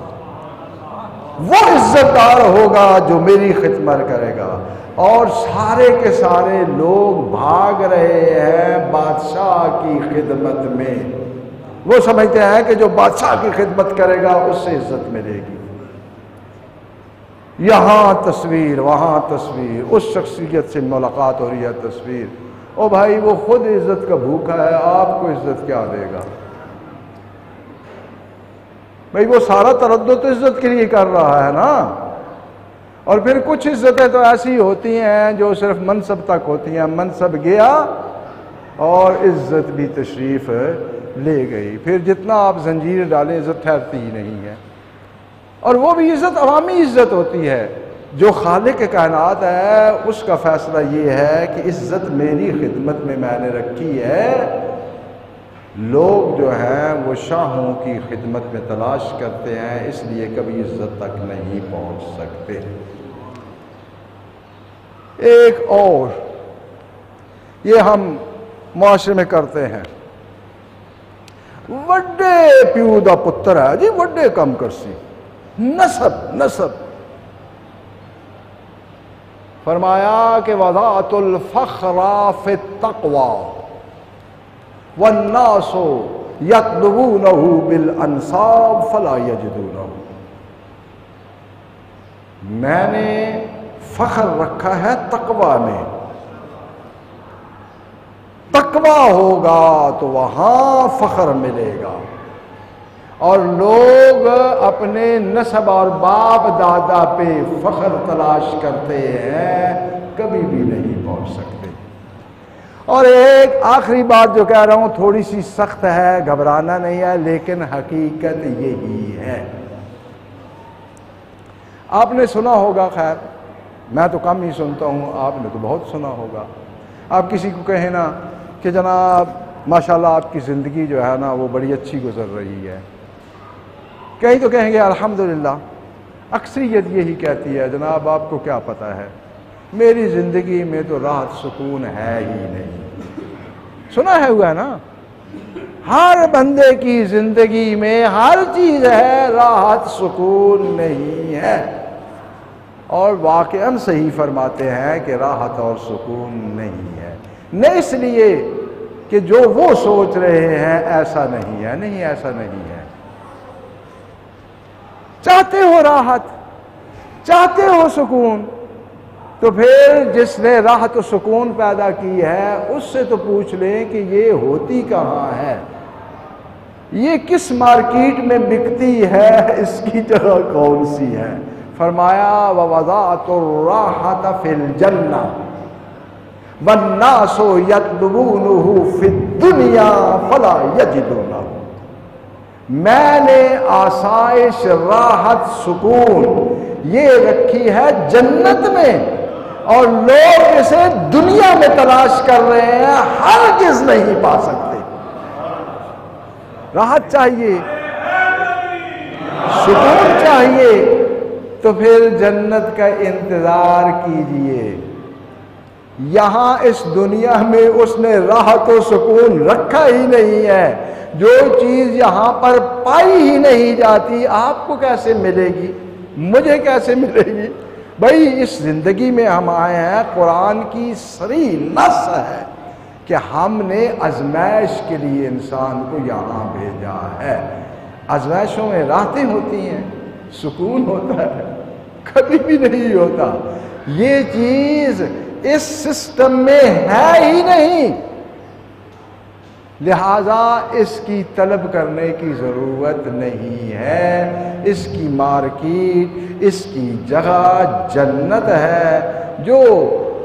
وہ عزت دار ہوگا جو میری خدمت کرے گا۔ اور سارے کے سارے لوگ بھاگ رہے ہیں بادشاہ کی خدمت میں، وہ سمجھتے ہیں کہ جو بادشاہ کی خدمت کرے گا اس سے عزت ملے گی۔ یہاں تصویر، وہاں تصویر، اس شخصیت سے ملاقات ہو رہی ہے تصویر، او بھائی وہ خود عزت کا بھوکا ہے، آپ کو عزت کیا دے گا؟ بھائی وہ سارا تردد تو عزت کے لیے کر رہا ہے نا۔ اور پھر کچھ عزتیں تو ایسی ہوتی ہیں جو صرف منصب تک ہوتی ہیں، منصب گیا اور عزت بھی تشریف لے گئی، پھر جتنا آپ زنجیر ڈالیں عزت ٹھہرتی ہی نہیں ہے۔ اور وہ بھی عزت عوامی عزت ہوتی ہے، جو خالق کائنات ہے اس کا فیصلہ یہ ہے کہ عزت میری خدمت میں نے رکھی ہے۔ لوگ جو ہیں وہ شاہوں کی خدمت میں تلاش کرتے ہیں، اس لیے کبھی عزت تک نہیں پہنچ سکتے۔ ایک اور یہ ہم معاشرے میں کرتے ہیں، وڈے پیو دا پتر ہے جی، وڈے کم کرسی، نسب۔ فرمایا کہ وضاعت الفخر فی التقوی والناس یطلبونہ بالانصاب فلا یجدونہ۔ میں نے فخر رکھا ہے تقوی میں، تقوی ہوگا تو وہاں فخر ملے گا، اور لوگ اپنے نسب اور باپ دادا پہ فخر تلاش کرتے ہیں، کبھی بھی نہیں پہنچ سکتے۔ اور ایک آخری بات جو کہہ رہا ہوں تھوڑی سی سخت ہے، گھبرانا نہیں ہے، لیکن حقیقت یہی ہے۔ آپ نے سنا ہوگا، خیر میں تو کم ہی سنتا ہوں، آپ نے تو بہت سنا ہوگا۔ آپ کسی کو کہیں نا کہ جناب ماشاءاللہ آپ کی زندگی جو ہے نا وہ بڑی اچھی گزر رہی ہے، کہیں تو کہیں گے الحمدللہ، اکثریت یہی کہتی ہے جناب آپ کو کیا پتہ ہے،
میری زندگی میں تو راحت سکون ہے ہی نہیں۔ سنا ہے ہوا نا، ہر بندے کی زندگی میں ہر چیز ہے، راحت سکون نہیں ہے۔ اور واقعاً صحیح فرماتے ہیں کہ راحت اور سکون نہیں ہے، نہیں اس لیے کہ جو وہ سوچ رہے ہیں ایسا نہیں ہے، نہیں ایسا نہیں ہے۔ چاہتے ہو راحت، چاہتے ہو سکون، تو پھر جس نے راحت و سکون پیدا کی ہے اس سے تو پوچھ لیں کہ یہ ہوتی کہاں ہے، یہ کس مارکیٹ میں بکتی ہے، اس کی جگہ کون سی ہے؟ فرمایا وَوَضَعْتُ الرَّاحَةَ فِي الْجَنَّةِ وَالنَّاسُ يَطْلُبُونَهُ فِي الدُّنْيَا فَلَا يَجِدُونَهُ۔ میں نے آسائش، راحت، سکون یہ رکھی ہے جنت میں، اور لوگ اسے دنیا میں تلاش کر رہے ہیں، ہرگز نہیں پا سکتے۔ راحت چاہیے، سکون چاہیے، تو پھر جنت کا انتظار کیجئے۔ یہاں اس دنیا میں اس نے راحت و سکون رکھا ہی نہیں ہے۔ جو چیز یہاں پر پائی ہی نہیں جاتی آپ کو کیسے ملے گی، مجھے کیسے ملے گی؟ بھائی اس زندگی میں ہم آئے ہیں، قرآن کی صریح نص ہے کہ ہم نے آزمائش کے لیے انسان کو یہاں بھیجا ہے۔ آزمائشوں میں راحتیں ہوتی ہیں، سکون ہوتا ہے، کبھی بھی نہیں ہوتا۔ یہ چیز اس سسٹم میں ہے ہی نہیں، لہذا اس کی طلب کرنے کی ضرورت نہیں ہے۔ اس کی مارکیٹ، اس کی جگہ جنت ہے۔ جو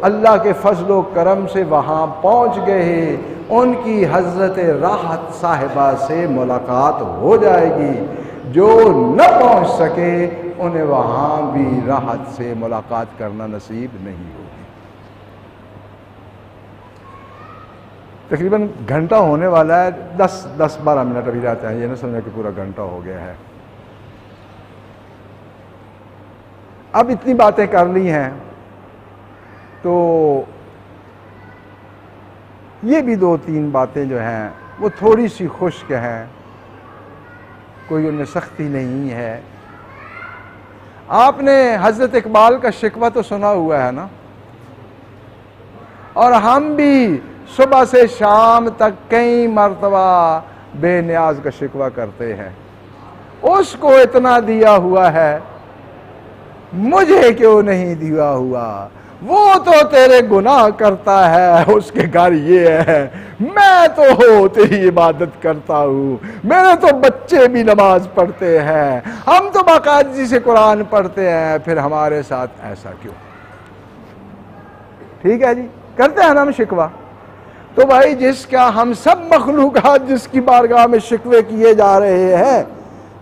اللہ کے فضل و کرم سے وہاں پہنچ گئے ان کی حضرت راحت صاحبہ سے ملاقات ہو جائے گی، جو نہ پہنچ سکے انہیں وہاں بھی راحت سے ملاقات کرنا نصیب نہیں ہوگی۔ تقریباً گھنٹہ ہونے والا ہے، 10-12 منٹ ابھی رہتے ہیں، یہ نہ سمجھا کہ پورا گھنٹہ ہو گیا ہے۔ اب اتنی باتیں کر لی ہیں تو یہ بھی 2-3 باتیں جو ہیں وہ تھوڑی سی خشک ہیں، کوئی ان میں سختی نہیں ہے۔ آپ نے حضرت اقبال کا شکوہ تو سنا ہوا ہے نا، اور ہم بھی صبح سے شام تک کئی مرتبہ بے نیاز کا شکوہ کرتے ہیں، اس کو اتنا دیا ہوا ہے مجھے کیوں نہیں دیا ہوا، وہ تو تیرے گناہ کرتا ہے، اس کے گھر یہ ہے، میں تو تیری عبادت کرتا ہوں، میرے تو بچے بھی نماز پڑھتے ہیں، ہم تو باقاعدگی سے قرآن پڑھتے ہیں، پھر ہمارے ساتھ ایسا کیوں؟ ٹھیک ہے جی، کرتے ہیں نا ہم شکوہ۔ تو بھائی جس کا ہم سب مخلوقات جس کی بارگاہ میں شکوے کیے جا رہے ہیں،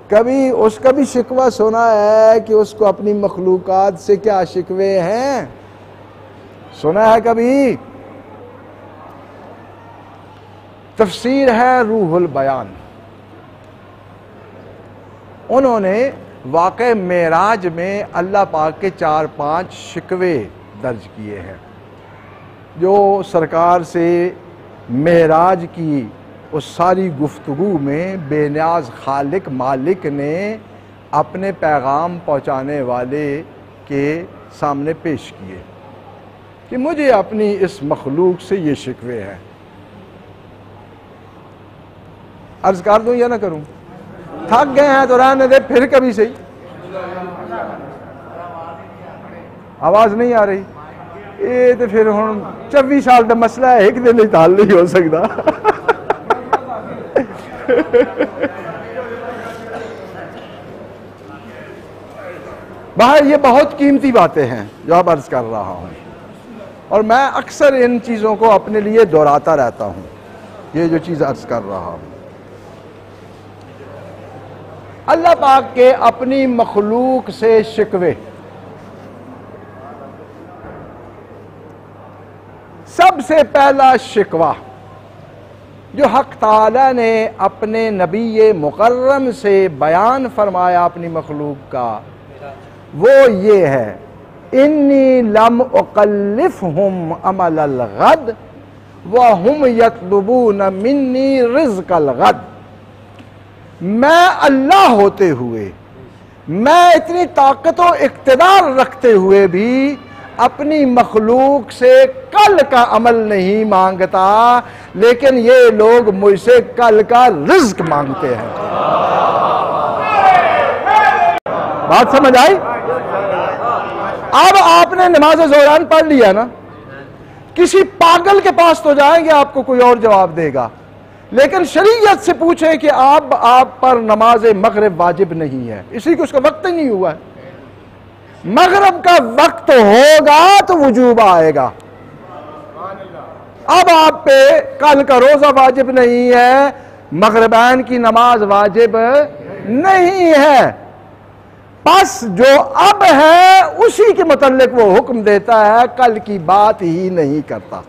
کبھی اس کا بھی شکوہ سنا ہے کہ اس کو اپنی مخلوقات سے کیا شکوے ہیں؟ سنا ہے کبھی؟ تفسیر ہے روح البیان، انہوں نے واقع معراج میں اللہ پاک کے 4-5 شکوے درج کیے ہیں، جو سرکار سے معراج کی اس ساری گفتگو میں بے نیاز خالق مالک نے اپنے پیغام پہنچانے والے کے سامنے پیش کیے کہ مجھے اپنی اس مخلوق سے یہ شکوے ہیں۔ عرض کر دوں یا نہ کروں؟ تھک گئے ہیں تو رہنے دے، پھر کبھی صحیح۔ آواز نہیں آ رہی؟ یہ تو پھر ہوں 24 سال کا مسئلہ ہے، ایک دن حل نہیں ہو سکتا۔ باہر یہ بہت قیمتی باتیں ہیں جو اب عرض کر رہا ہوں، اور میں اکثر ان چیزوں کو اپنے لیے دہراتا رہتا ہوں، یہ جو چیز عرض کر رہا ہوں۔ اللہ پاک کے اپنی مخلوق سے شکوے، سب سے پہلا شکوہ جو حق تعالی نے اپنے نبی مکرم سے بیان فرمایا اپنی مخلوق کا، وہ یہ ہے انی لم اکلفہم عمل الغد وہم یطلبون منی رزق الغد، میں اللہ ہوتے ہوئے، میں اتنی طاقت و اقتدار رکھتے ہوئے بھی اپنی مخلوق سے کل کا عمل نہیں مانگتا، لیکن یہ لوگ مجھ سے کل کا رزق مانگتے ہیں۔ بات سمجھ آئی؟ اب آپ نے نماز ظہران پڑھ لیا نا، کسی پاگل کے پاس تو جائیں گے آپ کو کوئی اور جواب دے گا، لیکن شریعت سے پوچھیں کہ آپ پر نماز مغرب واجب نہیں ہے، اسی کو اس کا وقت ہی نہیں ہوا ہے، مغرب کا وقت ہوگا تو وجوب آئے گا۔ اب آپ پہ کل کا روزہ واجب نہیں ہے، مغربین کی نماز واجب نہیں ہے، پس جو اب ہے اسی کے متعلق وہ حکم دیتا ہے، کل کی بات ہی نہیں کرتا۔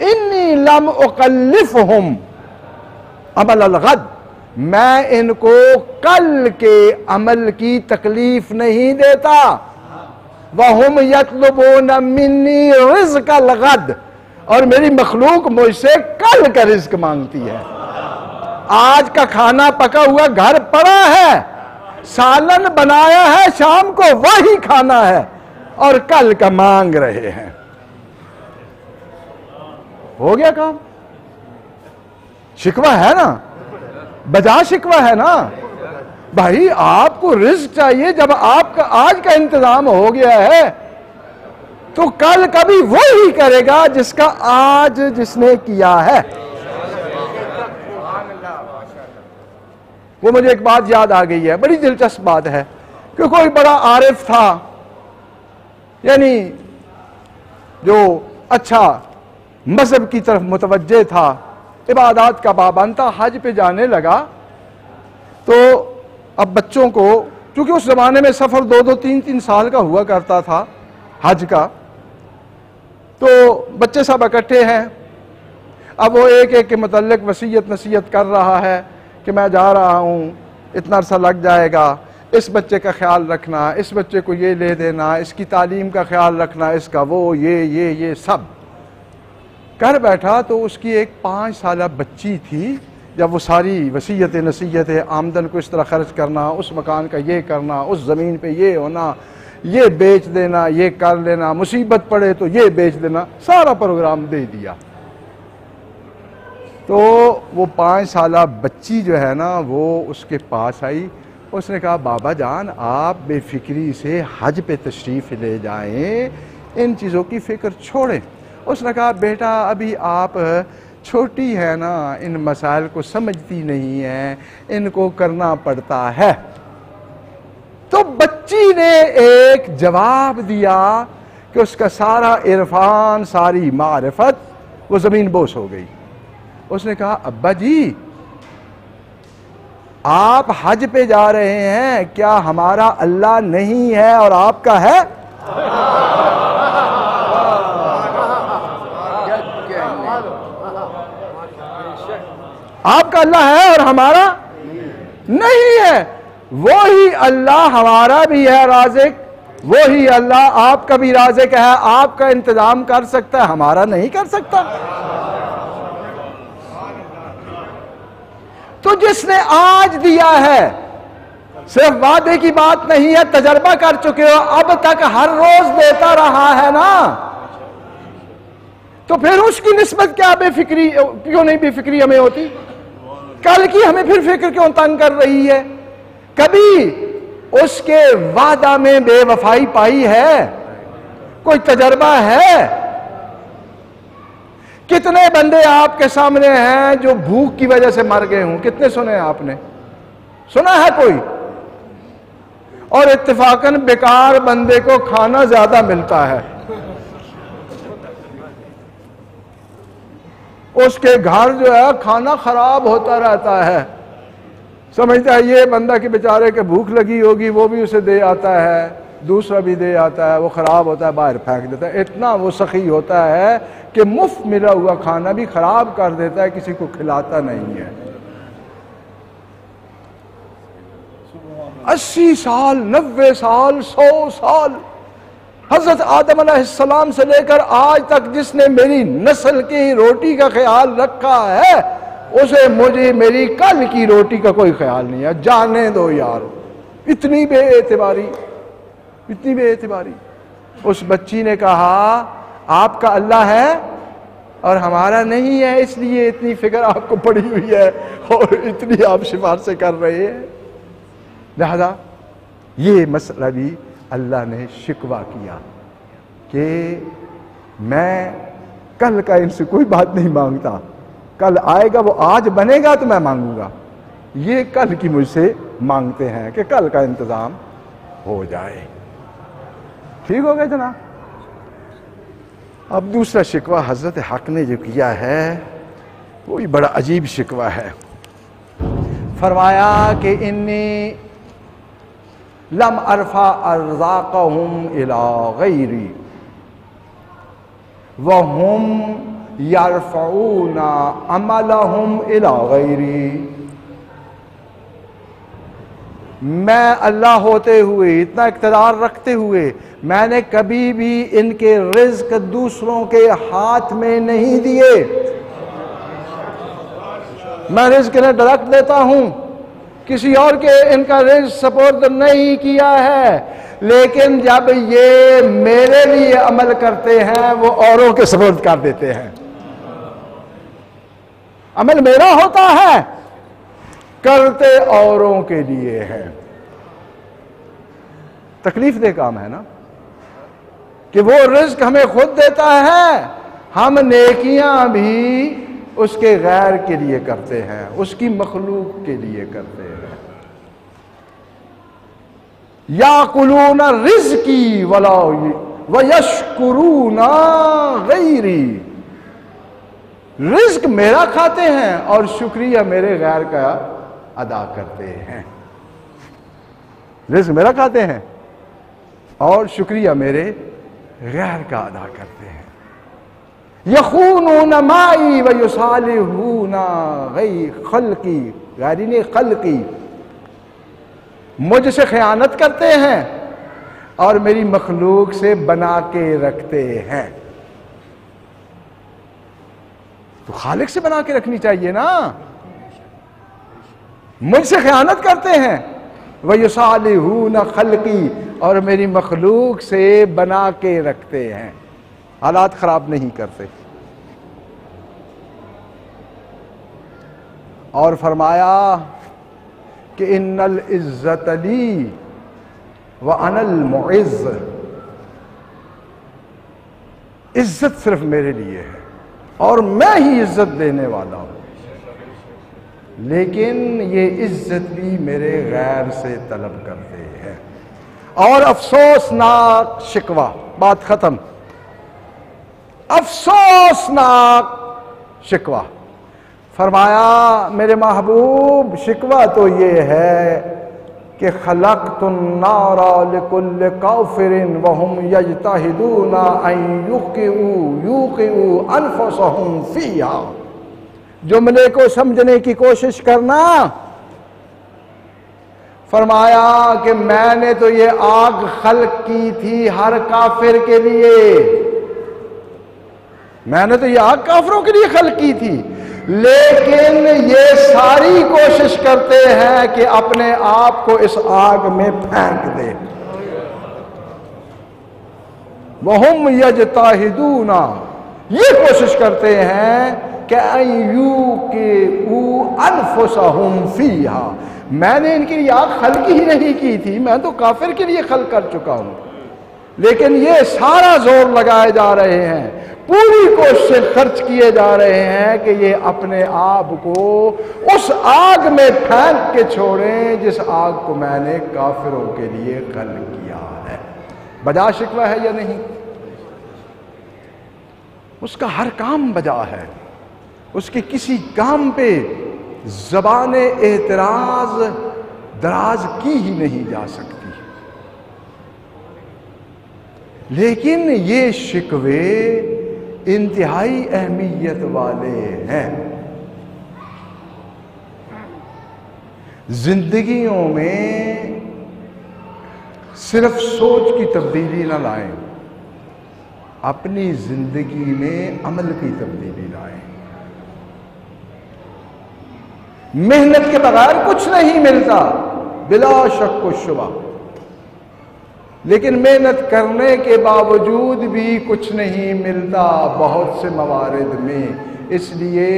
انی لم اکلفہم عمل الغد، میں ان کو کل کے عمل کی تکلیف نہیں دیتا۔ وَهُمْ يَطْلُبُونَ مِنِّي رِزْقَ الْغَدْ، اور میری مخلوق مجھ سے کل کا رزق مانگتی ہے۔ آج کا کھانا پکا ہوا گھر پڑا ہے، سالن بنایا ہے، شام کو وہی کھانا ہے، اور کل کا مانگ رہے ہیں۔ ہو گیا کام؟ شکوہ ہے نا، بجا شکوہ ہے نا۔ بھائی آپ کو رزق چاہیے، جب آپ کا آج کا انتظام ہو گیا ہے تو کل کبھی وہی کرے گا جس کا آج جس نے کیا ہے۔ وہ مجھے ایک بات یاد آ گئی ہے، بڑی دلچسپ بات ہے، کہ کوئی بڑا عارف تھا، یعنی جو اچھا مذہب کی طرف متوجہ تھا، عبادات کا پابند تھا، حج پہ جانے لگا تو اب بچوں کو، چونکہ اس زمانے میں سفر 2-3 سال کا ہوا کرتا تھا حج کا، تو بچے سب اکٹھے ہیں، اب وہ ایک ایک کے متعلق وصیت نصیحت کر رہا ہے کہ میں جا رہا ہوں، اتنا عرصہ لگ جائے گا، اس بچے کا خیال رکھنا، اس بچے کو یہ لے دینا، اس کی تعلیم کا خیال رکھنا، اس کا وہ یہ سب کر بیٹھا۔ تو اس کی ایک 5 سالہ بچی تھی، جب وہ ساری وصیت نصیحت آمدن کو اس طرح خرچ کرنا، اس مکان کا یہ کرنا، اس زمین پہ یہ ہونا، یہ بیچ دینا، یہ کر لینا، مصیبت پڑے تو یہ بیچ دینا، سارا پروگرام دے دیا۔ تو وہ 5 سالہ بچی جو ہے نا، وہ اس کے پاس آئی، اس نے کہا بابا جان آپ بے فکری سے حج پہ تشریف لے جائیں، ان چیزوں کی فکر چھوڑیں۔ اس نے کہا بیٹا ابھی آپ چھوٹی ہے نا، ان مسائل کو سمجھتی نہیں ہے، ان کو کرنا پڑتا ہے۔ تو بچی نے ایک جواب دیا کہ اس کا سارا عرفان، ساری معرفت وہ زمین بوس ہو گئی۔ اس نے کہا ابا جی آپ حج پہ جا رہے ہیں، کیا ہمارا اللہ نہیں ہے اور آپ کا ہے؟ آپ کا اللہ ہے اور ہمارا نہیں ہے۔ وہی اللہ ہمارا بھی ہے رازق، وہی اللہ آپ کا بھی رازق ہے، آپ کا انتظام کر سکتا ہے، ہمارا نہیں کر سکتا۔ تو جس نے آج دیا ہے، صرف وعدے کی بات نہیں ہے، تجربہ کر چکے ہو، اب تک ہر روز دیتا رہا ہے نا، تو پھر اس کی نسبت کیا بے فکری، کیوں نہیں بے فکری ہمیں ہوتی؟ کل کی ہمیں پھر فکر کیوں تنگ کر رہی ہے؟ کبھی اس کے وعدہ میں بے وفائی پائی ہے؟ کوئی تجربہ ہے؟ کتنے بندے آپ کے سامنے ہیں جو بھوک کی وجہ سے مر گئے ہوں؟ کتنے سنے ہیں آپ نے؟ سنا ہے کوئی؟ اور اتفاقاً بیکار بندے کو کھانا زیادہ ملتا ہے، اس کے گھر جو ہے کھانا خراب ہوتا رہتا ہے، سمجھتا ہے یہ بندہ کہ بیچارے کے بھوک لگی ہوگی، وہ بھی اسے دے آتا ہے، دوسرا بھی دے آتا ہے، وہ خراب ہوتا ہے باہر پھینک دیتا ہے۔ اتنا وہ سخی ہوتا ہے کہ مفت ملا ہوا کھانا بھی خراب کر دیتا ہے، کسی کو کھلاتا نہیں ہے۔ 80 سال 90 سال 100 سال حضرت آدم علیہ السلام سے لے کر آج تک جس نے میری نسل کی روٹی کا خیال رکھا ہے اسے مجھے میری کل کی روٹی کا کوئی خیال نہیں ہے. جانے دو یار. اتنی بے اعتباری، اتنی بے اعتباری. اس بچی نے کہا آپ کا اللہ ہے اور ہمارا نہیں ہے، اس لیے اتنی فکر آپ کو پڑی ہوئی ہے اور اتنی آپ سفارشیں کر رہے ہیں. لہذا یہ مسئلہ بھی اللہ نے شکوہ کیا کہ میں کل کا ان سے کوئی بات نہیں مانگتا، کل آئے گا وہ آج بنے گا تو میں مانگوں گا. یہ کل کی مجھ سے مانگتے ہیں کہ کل کا انتظام ہو جائے. ٹھیک ہو گیا جناب. اب دوسرا شکوہ حضرت حق نے جو کیا ہے وہ بھی بڑا عجیب شکوہ ہے. فرمایا کہ انی لم ارفع ارزاقہم الی غیری وہم یرفعون عملہم الی غیری. میں اللہ ہوتے ہوئے، اتنا اقتدار رکھتے ہوئے، میں نے کبھی بھی ان کے رزق دوسروں کے ہاتھ میں نہیں دیے. میں رزق انہیں ڈائریکٹ دیتا ہوں، کسی اور کے ان کا رزق سپورٹ نہیں کیا ہے. لیکن جب یہ میرے لیے عمل کرتے ہیں وہ اوروں کے سپورٹ کر دیتے ہیں. عمل میرا ہوتا ہے، کرتے اوروں کے لیے ہے. تکلیف دہ کام ہے نا کہ وہ رزق ہمیں خود دیتا ہے، ہم نیکیاں بھی اس کے غیر کے لیے کرتے ہیں، اس کی مخلوق کے لیے کرتے ہیں. یاکلون رزقی ولا ویشکرون غیری. رزق میرا کھاتے ہیں اور شکریہ میرے غیر کا ادا کرتے ہیں. رزق میرا کھاتے ہیں اور شکریہ میرے غیر کا ادا کرتے ہیں. یخونون معی ویصالحون خلقی، غیرین خلقی، مجھ سے خیانت کرتے ہیں اور میری مخلوق سے بنا کے رکھتے ہیں. تو خالق سے بنا کے رکھنی چاہیے نا. مجھ سے خیانت کرتے ہیں وَيُصَالِحُونَ خَلْقِي، اور میری مخلوق سے بنا کے رکھتے ہیں، حالات خراب نہیں کرتے. اور فرمایا کہ ان العزت لی وانا المعز، عزت صرف میرے لیے ہے اور میں ہی عزت دینے والا ہوں، لیکن یہ عزت بھی میرے غیر سے طلب کرتے ہیں. اور افسوسناک شکوہ، بات ختم. افسوسناک شکوہ. فرمایا میرے محبوب شکوہ تو یہ ہے کہ خلقت النار لکل کافر وهم یجتہدون ان یوقعوا انفسهم فیہا. جملے کو سمجھنے کی کوشش کرنا. فرمایا کہ میں نے تو یہ آگ خلق کی تھی ہر کافر کے لیے، میں نے تو یہ آگ کافروں کے لیے خلق کی تھی، لیکن یہ ساری کوشش کرتے ہیں کہ اپنے آپ کو اس آگ میں پھینک دے. وَهُمْ يَجْتَهِدُونَ، یہ کوشش کرتے ہیں کہ يُوقِعُوا أَنفُسَهُمْ فِيهَا. میں نے ان کے لیے آگ خلق ہی نہیں کی تھی، میں تو کافر کے لیے خلق کر چکا ہوں، لیکن یہ سارا زور لگائے جا رہے ہیں، پوری کوشش خرچ کیے جا رہے ہیں کہ یہ اپنے آپ کو اس آگ میں پھینک کے چھوڑیں جس آگ کو میں نے کافروں کے لیے خلق کیا ہے. بجا شکوہ ہے یا نہیں؟ اس کا ہر کام بجا ہے، اس کے کسی کام پہ زبان اعتراض دراز کی ہی نہیں جا سکتی. لیکن یہ شکوے انتہائی اہمیت والے ہیں. زندگیوں میں صرف سوچ کی تبدیلی نہ لائیں، اپنی زندگی میں عمل کی تبدیلی لائیں۔ محنت کے بغیر کچھ نہیں ملتا بلا شک و شبہ، لیکن محنت کرنے کے باوجود بھی کچھ نہیں ملتا بہت سے موارد میں، اس لیے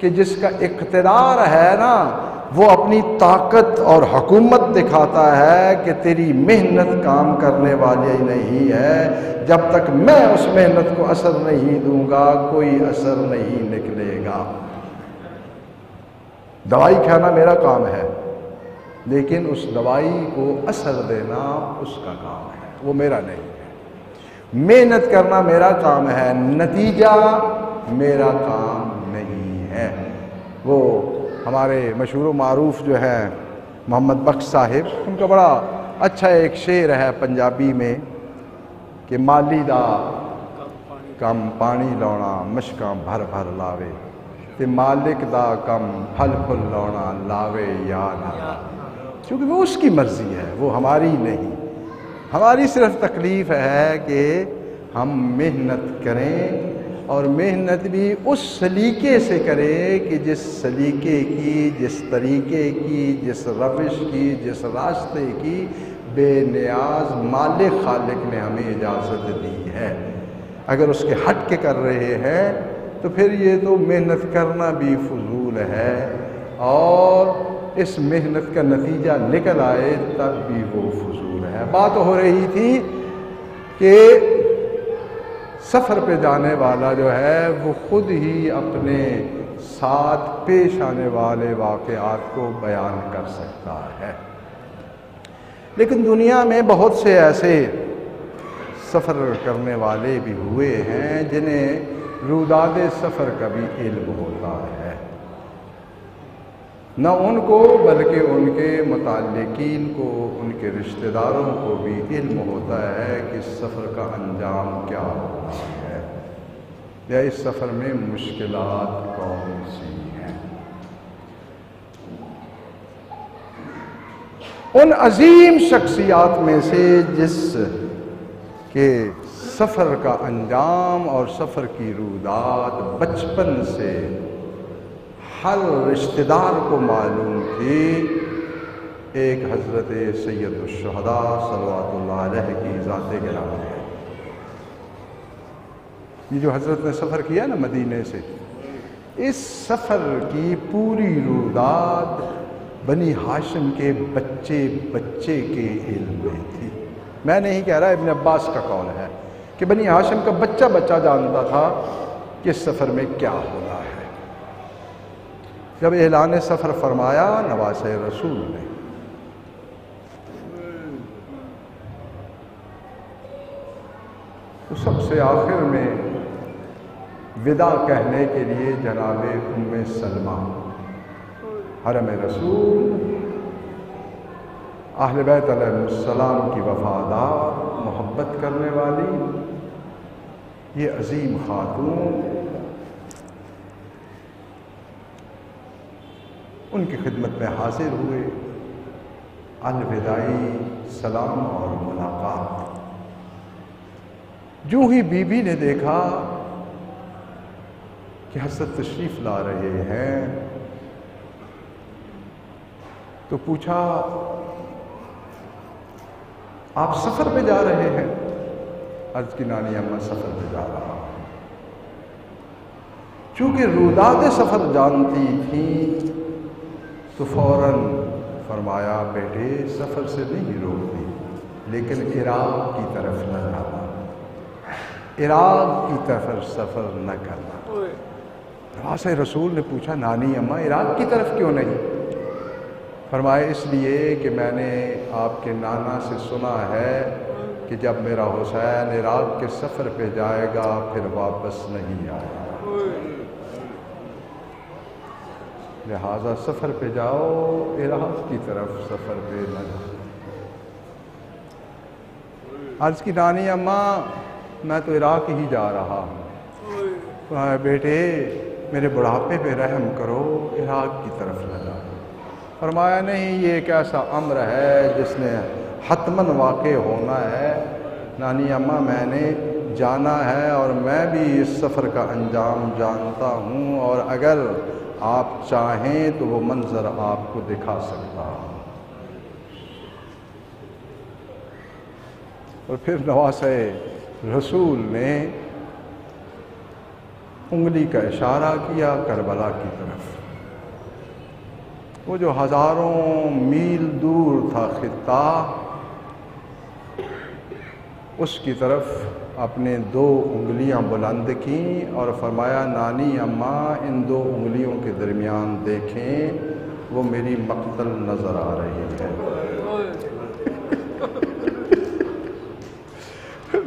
کہ جس کا اقتدار ہے نا وہ اپنی طاقت اور حکومت دکھاتا ہے کہ تیری محنت کام کرنے والی نہیں ہے، جب تک میں اس محنت کو اثر نہیں دوں گا کوئی اثر نہیں نکلے گا۔ دوائی کھانا میرا کام ہے، لیکن اس دوائی کو اثر دینا اس کا کام ہے، وہ میرا نہیں ہے۔ محنت کرنا میرا کام ہے، نتیجہ میرا کام نہیں ہے۔ وہ ہمارے مشہور و معروف جو ہیں محمد بخش صاحب، ان کا بڑا اچھا ایک شعر ہے پنجابی میں کہ مالی دا کم پانی لاؤنا مشکاں بھر بھر لاوے تے مالک دا کم پھل پھل لاؤنا لاوے یا نہ، کیونکہ وہ اس کی مرضی ہے، وہ ہماری نہیں۔ ہماری صرف تکلیف ہے کہ ہم محنت کریں، اور محنت بھی اس سلیقے سے کریں کہ جس سلیقے کی، جس طریقے کی، جس روش کی، جس راستے کی بے نیاز مالک خالق نے ہمیں اجازت دی ہے۔ اگر اس کے ہٹ کے کر رہے ہیں تو پھر یہ تو محنت کرنا بھی فضول ہے، اور اس محنت کا نتیجہ نکل آئے تب بھی وہ فضول ہے۔ بات ہو رہی تھی کہ سفر پہ جانے والا جو ہے وہ خود ہی اپنے ساتھ پیش آنے والے واقعات کو بیان کر سکتا ہے، لیکن دنیا میں بہت سے ایسے سفر کرنے والے بھی ہوئے ہیں جنہیں روداد سفر کا بھی علم ہوتا ہے، نہ ان کو بلکہ ان کے متعلقین کو، ان کے رشتہ داروں کو بھی علم ہوتا ہے کہ اس سفر کا انجام کیا ہونا ہے، یا اس سفر میں مشکلات کون سی ہیں۔ ان عظیم شخصیات میں سے جس کے سفر کا انجام اور سفر کی روداد بچپن سے ہر رشتہ دار کو معلوم تھی، ایک حضرت سید الشہداء صلوات اللہ علیہ کی ذات گرامی ہے۔ یہ جو حضرت نے سفر کیا نا مدینے سے، اس سفر کی پوری روداد بنی ہاشم کے بچے بچے کے علم میں تھی۔ میں نہیں کہہ رہا، ابن عباس کا قول ہے کہ بنی ہاشم کا بچہ بچہ جانتا تھا کہ اس سفر میں کیا ہونا ہے۔ جب اعلان سفر فرمایا نواسۂ رسول نے، تو سب سے آخر میں وداع کہنے کے لیے جناب ام سلمہ حرم رسول، اہل بیت علیہ السلام کی وفادار محبت کرنے والی یہ عظیم خاتون، ان کی خدمت میں حاضر ہوئے۔ الوداعی سلام اور ملاقات، جو ہی بی بی نے دیکھا کہ حضرت تشریف لا رہے ہیں تو پوچھا آپ سفر پہ جا رہے ہیں؟ عرض کی نانی اماں سفر پہ جا رہا ہوں۔ چونکہ روداد سفر جانتی تھی تو فوراً فرمایا بیٹے سفر سے نہیں روکتی، لیکن عراق کی طرف نہ جانا، عراق کی طرف سفر نہ کرنا۔ نواسۂ رسول نے پوچھا نانی اماں عراق کی طرف کیوں نہیں؟ فرمایا اس لیے کہ میں نے آپ کے نانا سے سنا ہے کہ جب میرا حسین عراق کے سفر پہ جائے گا پھر واپس نہیں آئے گا، لہٰذا سفر پہ جاؤ، عراق کی طرف سفر پہ نہ جاؤ۔ عرض کی نانی اماں میں تو عراق ہی جا رہا ہوں۔ بیٹے میرے بڑھاپے پہ رحم کرو، عراق کی طرف نہ جاؤ۔ فرمایا نہیں، یہ ایک ایسا امر ہے جس نے
حتماً واقع ہونا ہے۔ نانی اماں میں نے جانا ہے اور میں بھی اس سفر کا انجام جانتا ہوں، اور اگر آپ چاہیں تو وہ منظر آپ کو دکھا سکتا ہوں۔ اور پھر نواسہ رسول نے انگلی کا اشارہ کیا کربلا کی طرف۔ وہ جو ہزاروں میل دور تھا خطہ، اس کی طرف اپنے 2 انگلیاں بلند کیں اور فرمایا نانی اماں ان 2 انگلیوں کے درمیان دیکھیں، وہ میری مقتل نظر آ رہی ہے۔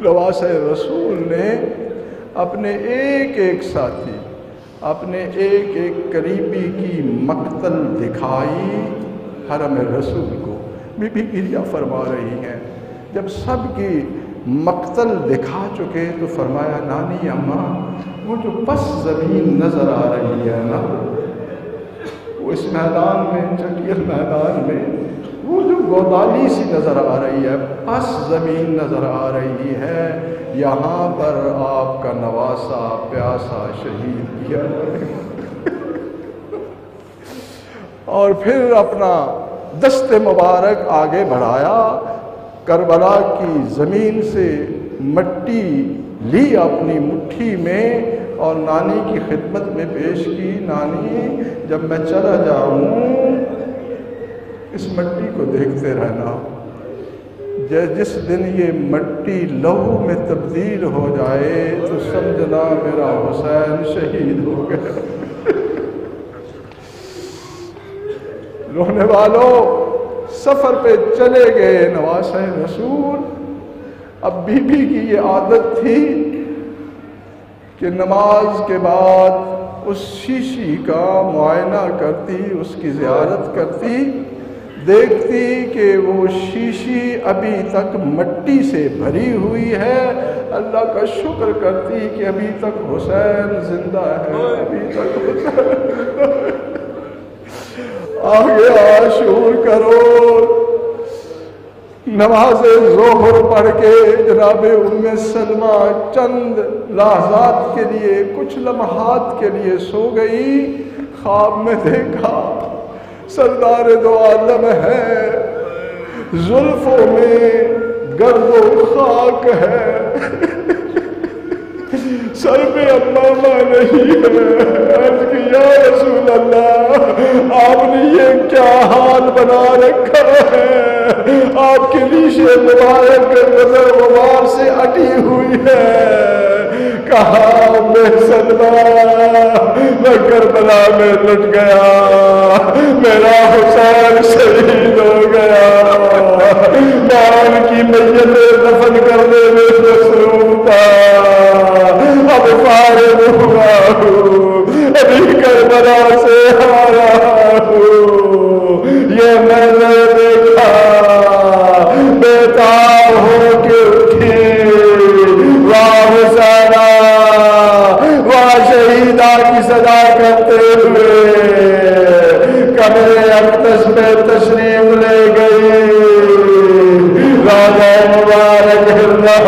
نواسہ رسول نے اپنے ایک ایک ساتھی، اپنے ایک ایک قریبی کی مقتل دکھائی حرم رسول کو۔ بی بی گریہ فرما رہی ہیں، جب سب کی مقتل دکھا چکے تو فرمایا نانی اماں وہ جو پس زمین نظر آ رہی ہے نا، وہ اس میدان میں، چٹیل میدان میں وہ جو گودالی سی نظر آ رہی ہے، پس زمین نظر آ رہی ہے، یہاں پر آپ کا نواسہ پیاسا شہید کیا گیا۔ اور پھر اپنا دست مبارک آگے بڑھایا، کربلا کی زمین سے مٹی لی اپنی مٹھی میں اور نانی کی خدمت میں پیش کی۔ نانی جب میں چلا جاؤں اس مٹی کو دیکھتے رہنا، جس دن یہ مٹی لہو میں تبدیل ہو جائے تو سمجھنا میرا حسین شہید ہو گیا۔ رونے والوں سفر پہ چلے گئے نواسہ رسول۔ اب بی بی کی یہ عادت تھی کہ نماز کے بعد اس شیشی کا معائنہ کرتی، اس کی زیارت کرتی، دیکھتی کہ وہ شیشی ابھی تک مٹی سے بھری ہوئی ہے، اللہ کا شکر کرتی کہ ابھی تک حسین زندہ ہے، ابھی تک حسین زندہ ہے۔ آگے شعور کرو، نماز ظہر پڑھ کے جناب ام سلمہ چند لحظات کے لیے، کچھ لمحات کے لیے سو گئی۔ خواب میں دیکھا سردار دو عالم ہے، زلفوں میں گرد و خاک ہے، سر پہ امامہ نہیں ہے۔ عرض کی یا رسول اللہ آپ نے یہ کیا حال بنا رکھا ہے، آپ کے ریشے مبارک نظر غبار سے اٹی ہوئی ہے۔ کہا میں سلمہ میں کربلا میں لٹ گیا، میرا حسین شہید ہو گیا، میں کی میت دفن کرنے میں مصروف تھا، اب فارغ ہوا ہوں، ابھی کربلا سے آ رہا ہوں۔ یہ میں نے دیکھا بیتاب ہو کے اٹھی، واہ حسینہ واہ شہیدہ کی صدا کرتے ہوئے قبر اقدس میں تشریف لے گئی۔ روضہ مبارک اللہ